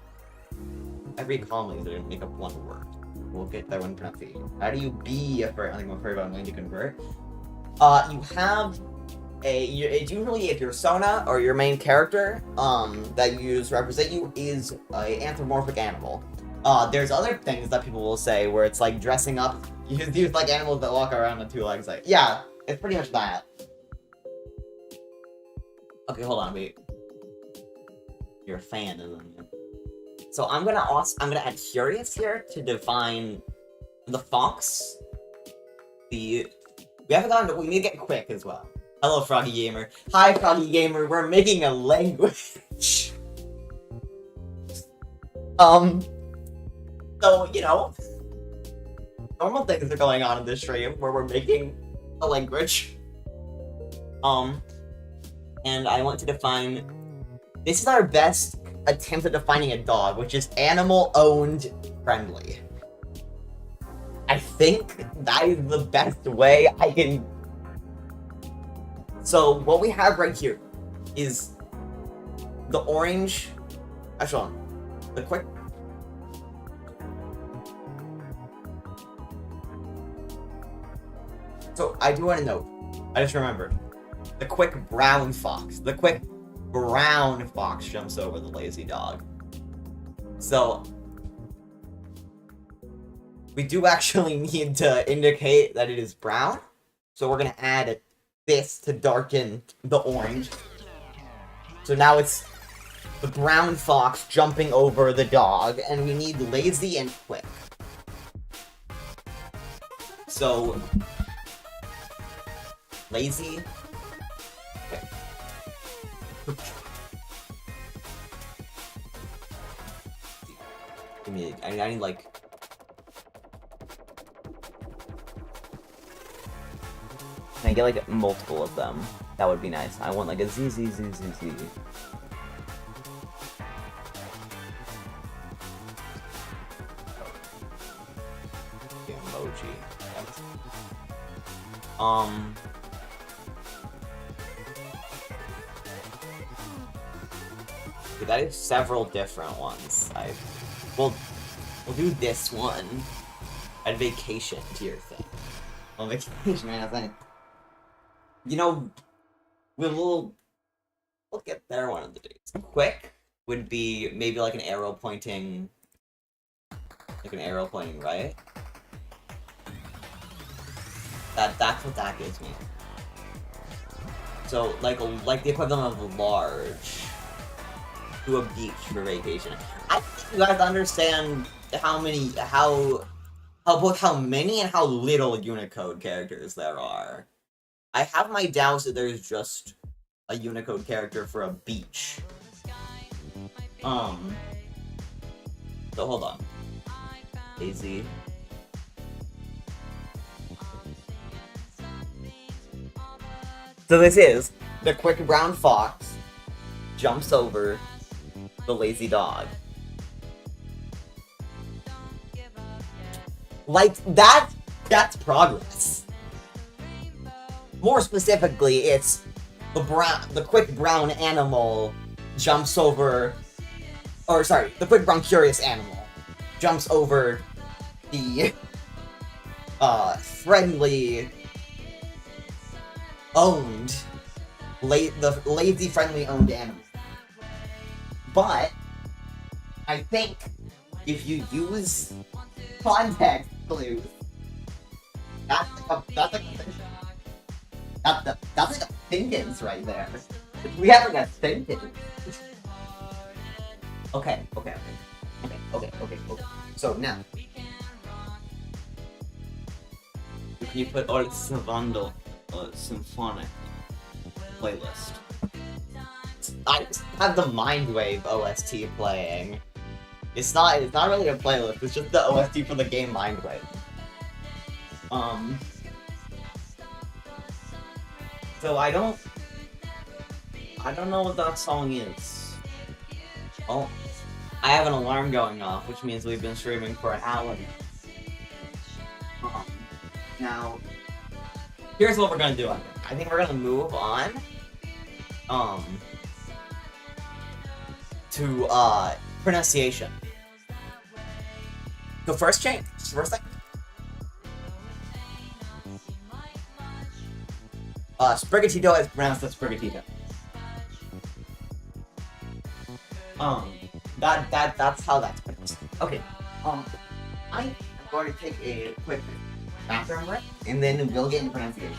every comma is going to make up one word. We'll get there when pronunciation. How do you be a furry? I think I'm afraid I'm going to convert. You have it's usually if your persona or your main character that you use to represent you is a anthropomorphic animal. There's other things that people will say where it's like dressing up. You use like animals that walk around on two legs. Like, yeah, it's pretty much that. Okay, hold on, wait. You're a fan, isn't you? So I'm gonna add curious here to define the fox. We need to get quick as well. Hello, Froggy Gamer. Hi, Froggy Gamer. We're making a language. So, you know, normal things are going on in this stream where we're making a language. And I want to define... This is our best attempt at defining a dog, which is animal-owned friendly. I think that is the best way I can... So, what we have right here is the orange... Actually, the quick... So, I do want to note, I just remembered, the quick brown fox. The quick brown fox jumps over the lazy dog. So, we do actually need to indicate that it is brown. So we're going to add this to darken the orange. So now it's the brown fox jumping over the dog, and we need lazy and quick. So, lazy, quick. I need like... Can I get like multiple of them? That would be nice. I want like a ZZZZZ. The emoji. Okay, that is several different ones. We'll do this one at vacation tier thing. On vacation, man, I think. You know, we'll get there one of the days. Quick would be maybe like an arrow pointing, right? That's what that gives me. So like the equivalent of large to a beach for vacation. I think you guys understand both how many and how little Unicode characters there are. I have my doubts that there's just a Unicode character for a beach. So hold on. Lazy. So this is the quick brown fox jumps over the lazy dog. Like, that's progress. More specifically, it's the quick brown animal jumps over... Or, sorry, the quick brown curious animal jumps over the, friendly... owned... the lazy friendly owned animal. But, I think, if you use context clues, that's like a sentence right there. We have like a sentence. Okay. So now, can you put all Savando symphonic playlist? I just have the Mindwave OST playing. It's not really a playlist, it's just the OST for the game Mindwave. So I don't know what that song is. Oh, I have an alarm going off, which means we've been streaming for an hour. Now, here's what we're gonna do. I think we're gonna move on, to pronunciation. So first thing. Sprigatito is pronounced as Sprigatito. That's how that's pronounced. Okay. I'm going to take a quick bathroom break, and then we'll get into pronunciation.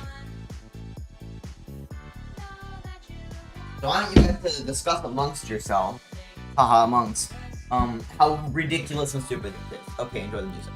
So why don't you guys discuss amongst yourself, amongst, how ridiculous and stupid it is. Okay, enjoy the music.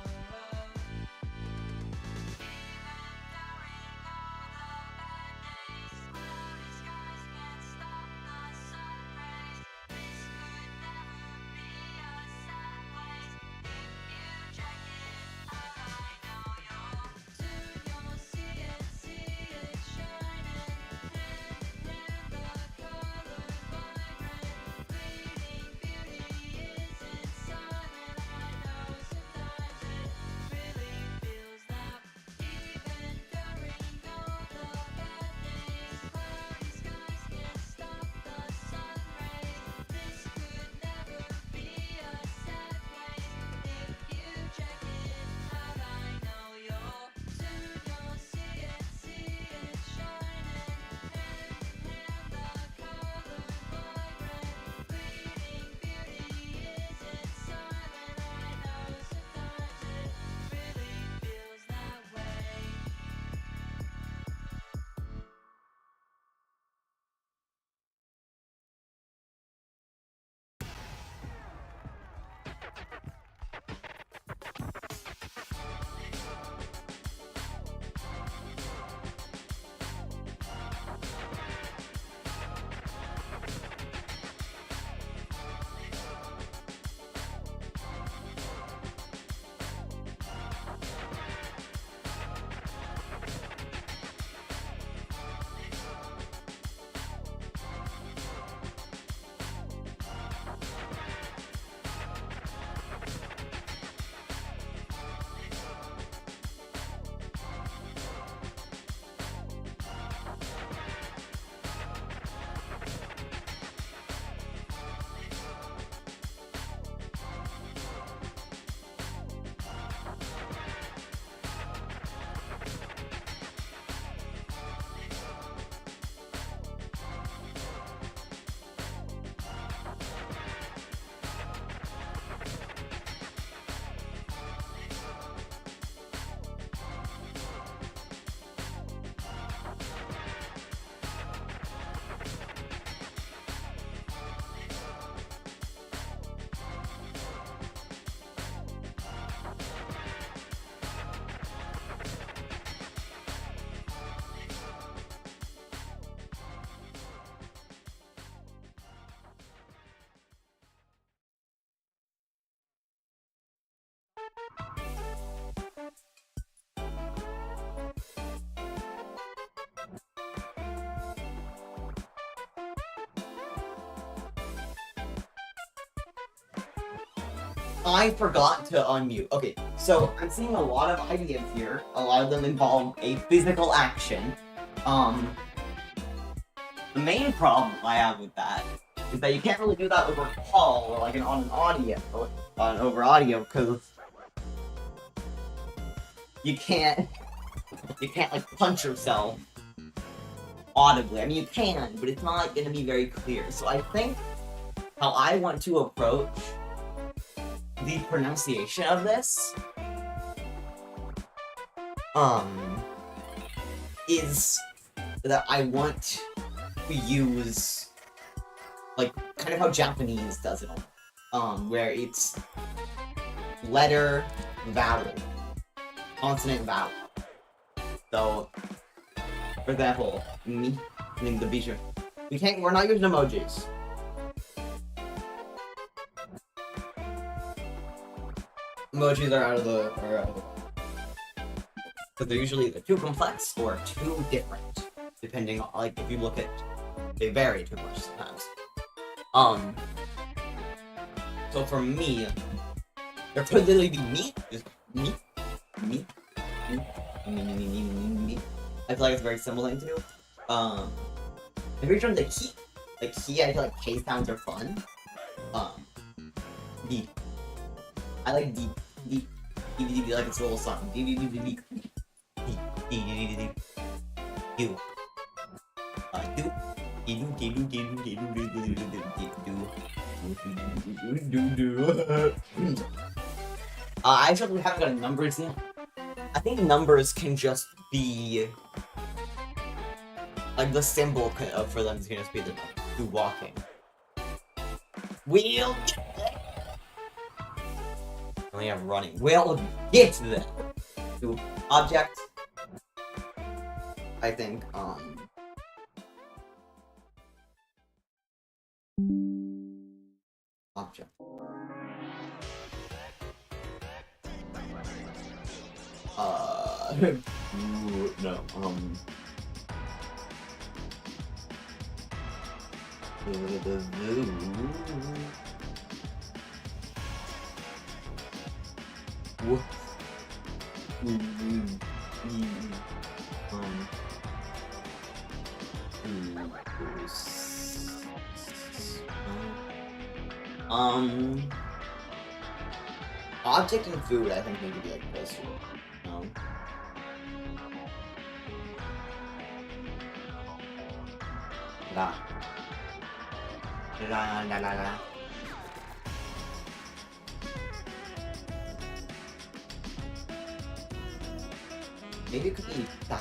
I forgot to unmute. Okay, so I'm seeing a lot of ideas here. A lot of them involve a physical action. The main problem I have with that is that you can't really do that over call or like on an audio, over audio, because you can't like punch yourself audibly. I mean, you can, but it's not gonna be very clear. So I think how I want to approach the pronunciation of this is that I want to use like kind of how Japanese does it, where it's letter, vowel, consonant, vowel. So, for example, me, I mean the bishu. We're not using emojis. Emojis are out of the because they're usually either too complex or too different, depending on, like, if you look at, they vary too much sometimes. So for me, there could literally be me, just me. I feel like it's a very simple thing to do. I'm pretty sure the key, I feel like K sounds are fun. D. I like D. D, like it's a little song. D. U. do. Actually, we haven't got numbers yet. I think numbers can just be like the symbol for them can just be the do walking. We'll only have running. We'll get to them. To object. I think object. No, object and food, I think, need to be like this. La. La la la la. Maybe it could be da.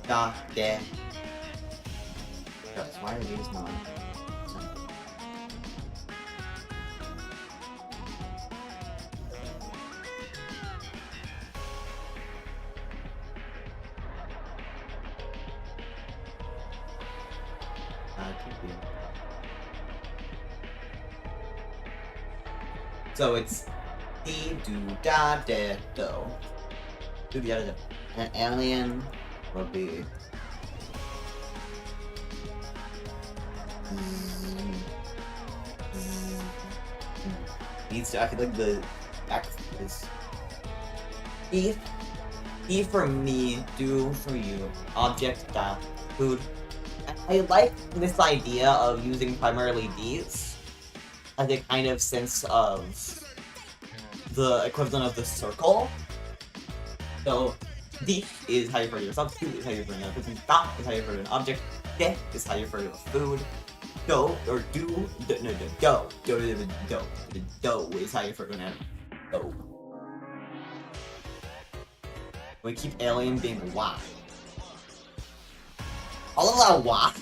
Da, de. Guys, why are these not? So it's dee do da de do. Do the other. An alien will be. Needs to act like the act is. E for me, do for you. Object da food. I like this idea of using primarily these as a kind of sense of the equivalent of the circle. So, D is how you refer to yourself, do is how you refer to another person, da is how you refer to an object, de is how you refer to a food, do, or do is how you refer to an animal. Do. We keep alien being wah. All of that wah.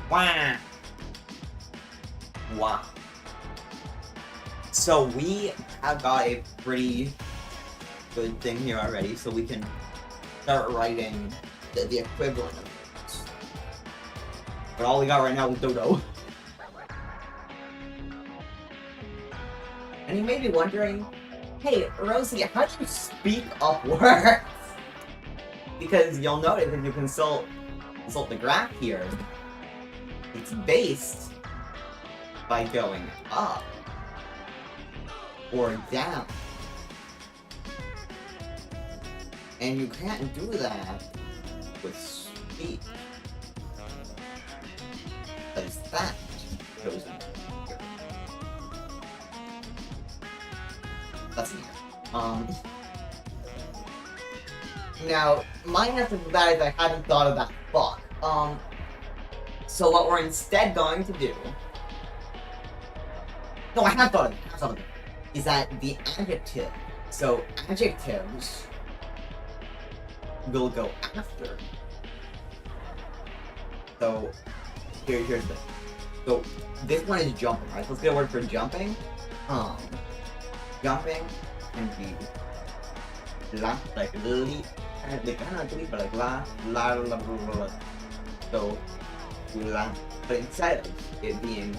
Wah. Wah. So we have got a pretty good thing here already, so we can start writing the equivalent of it. But all we got right now is dodo. And you may be wondering, hey, Rosie, how do you speak up words? Because you'll notice if you consult the graph here, it's based by going up or down. And you can't do that with speech. Because that goes in here. That's in here. Now, my answer to that is I hadn't thought of that fuck. So what we're instead going to do... No, I have thought of it. Is that the adjective. So, adjectives will go after. So, here's the thing. So, this one is jumping, right? So let's get a word for jumping. Jumping can be la, like li, they kind of li, but like la. So, la, but instead of it being,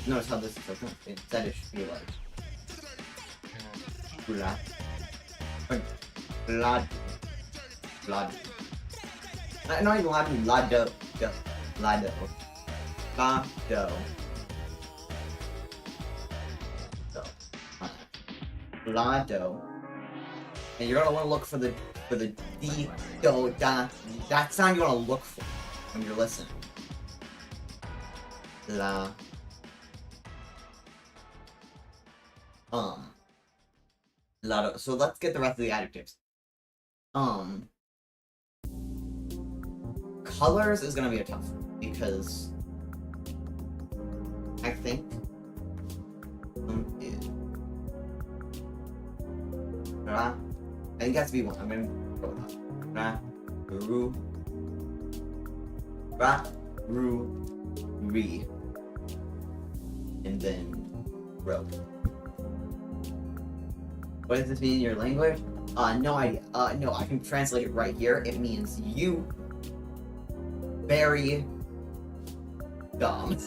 notice how this is like, instead it should be like la, blood. Not even Latin, lado, lado. Lado. And you're gonna want to look for the D, do, da. That sound you want to look for when you're listening. La. Lado. So let's get the rest of the adjectives. Colors is gonna be a tough one because I think I think it has to be one. I'm gonna go with that. Re. And then ro. What does this mean in your language? No idea. No, I can translate it right here. It means you very dumb.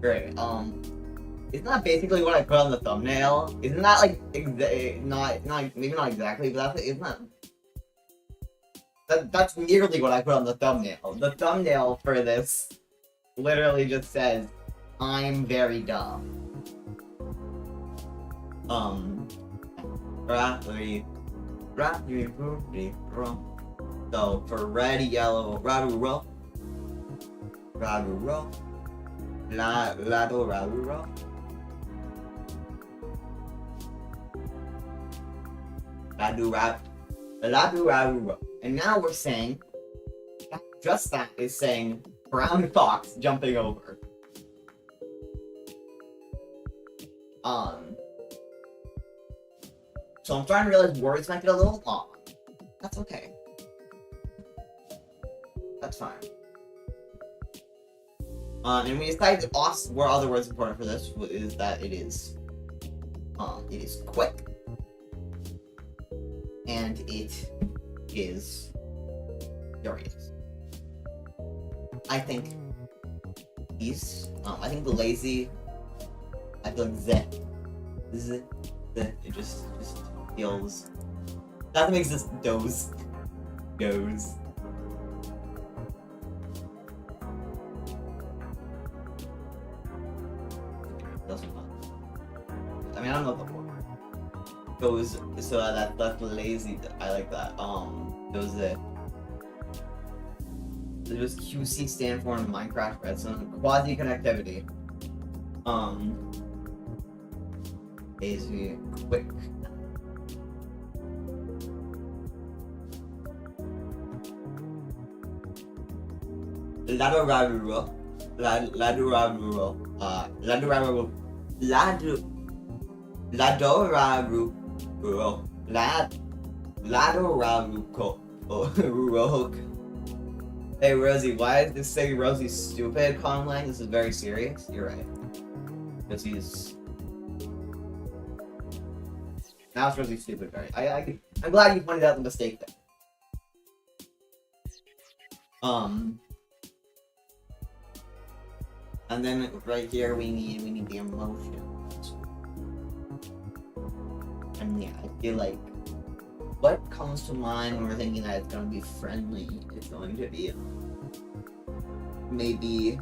Great. Isn't that basically what I put on the thumbnail? Isn't that like not maybe not exactly, but that's nearly what I put on the thumbnail. The thumbnail for this literally just says, "I'm very dumb." So for red, yellow, raruro, lado, raruro. Ladu. And now we're saying just that is saying brown fox jumping over. So I'm starting to realize words might get a little long. That's okay. That's fine. And we decided where other words important for this is that it is quick. And it is furious. I think these, I think the lazy, I feel like it just feels, that makes this doze. Doesn't matter. I mean, I don't know what the word goes, so that's lazy. I like that. Those does QC stand for in Minecraft Redstone? Quasi connectivity. Lazy, quick. Ladoraruro. Hey Rosie, why did this say Rosie's stupid, Conlang? This is very serious. You're right. Because he's... Now it's Rosie's stupid, right? I'm glad you pointed out the mistake there. And then right here we need the emotions. And yeah, I feel like what comes to mind when we're thinking that it's gonna be friendly, it's going to be maybe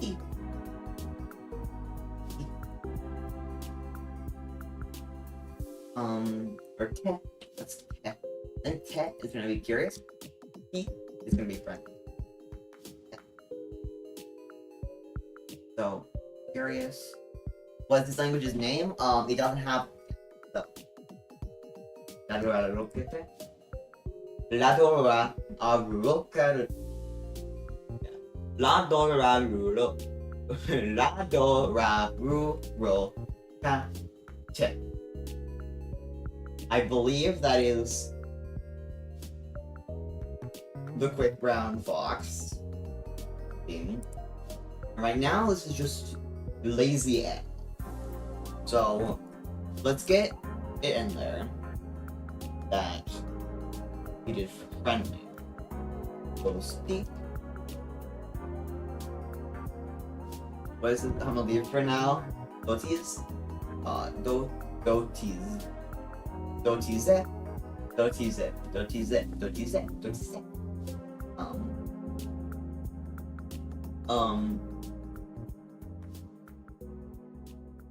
E. Or te. That's te. Then te is gonna be curious. E is gonna be friendly. So, curious. What's this language's name? It doesn't have the Ladora Aruroka I believe that is the quick brown fox thing. Right now, this is just lazy egg. So, let's get it in there that it is friendly. So speak. What is it? I'm gonna leave for now. Doties. Doties.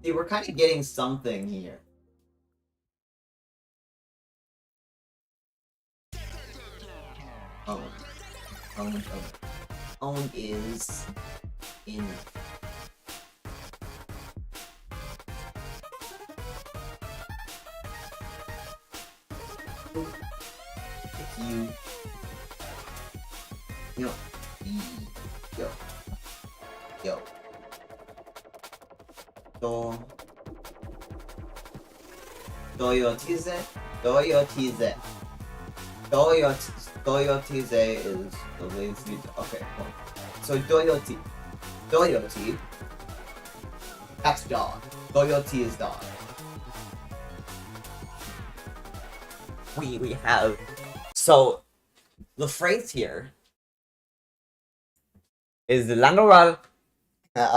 See, we're kind of getting something here. Own is in. you, yo, yo, yo, do, doyotize, doyotize, doyotize is the lazy. Okay, cool. So doyoti, that's dog. Doyoti is dog. We have, so the phrase here is ladoral kate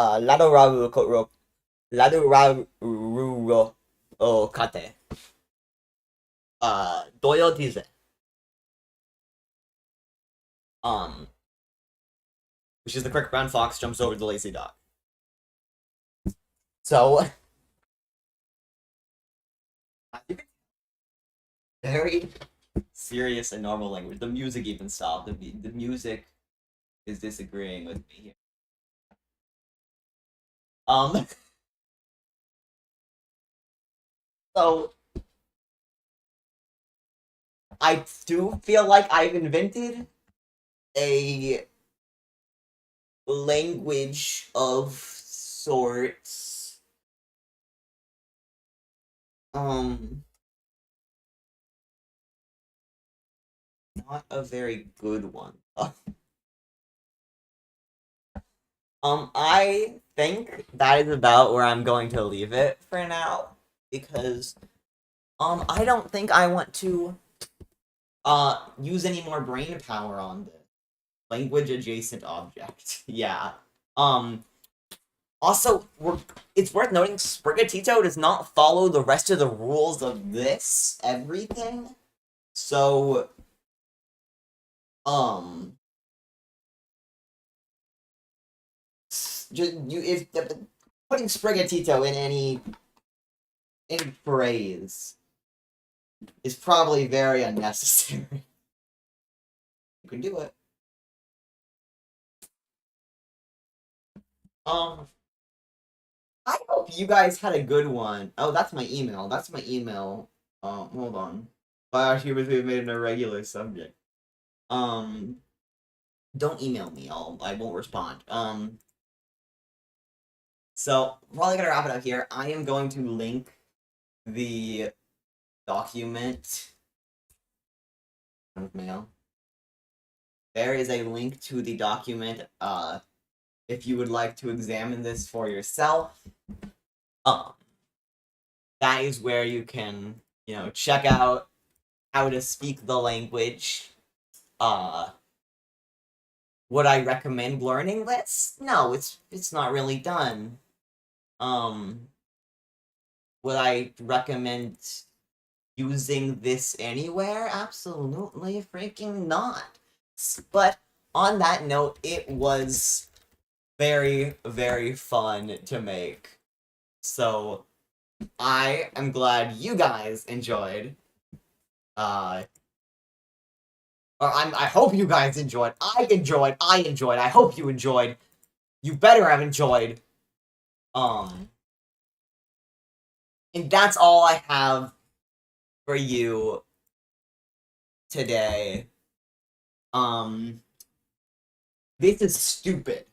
doyotize, which is the quick brown fox jumps over the lazy dog. So very serious and normal language. The music even stopped. The music is disagreeing with me here. So I do feel like I've invented a language of sorts. Not a very good one. I think that is about where I'm going to leave it for now, because I don't think I want to use any more brain power on this language adjacent object. Yeah. Also, it's worth noting Sprigatito does not follow the rest of the rules of this everything. So if putting Sprigatito in any phrase is probably very unnecessary. You can do it. I hope you guys had a good one. Oh, that's my email. That's my email. Hold on. Wow, she was made an irregular subject. Don't email me. I won't respond. So probably gonna wrap it up here. I am going to link the document. Mail. There is a link to the document. If you would like to examine this for yourself, that is where you can, check out how to speak the language. Would I recommend learning this? No, it's not really done. Would I recommend using this anywhere? Absolutely freaking not. But on that note, it was very, very fun to make. So I am glad you guys enjoyed. I hope you guys enjoyed. I enjoyed. I hope you enjoyed. You better have enjoyed. And that's all I have for you today. This is stupid.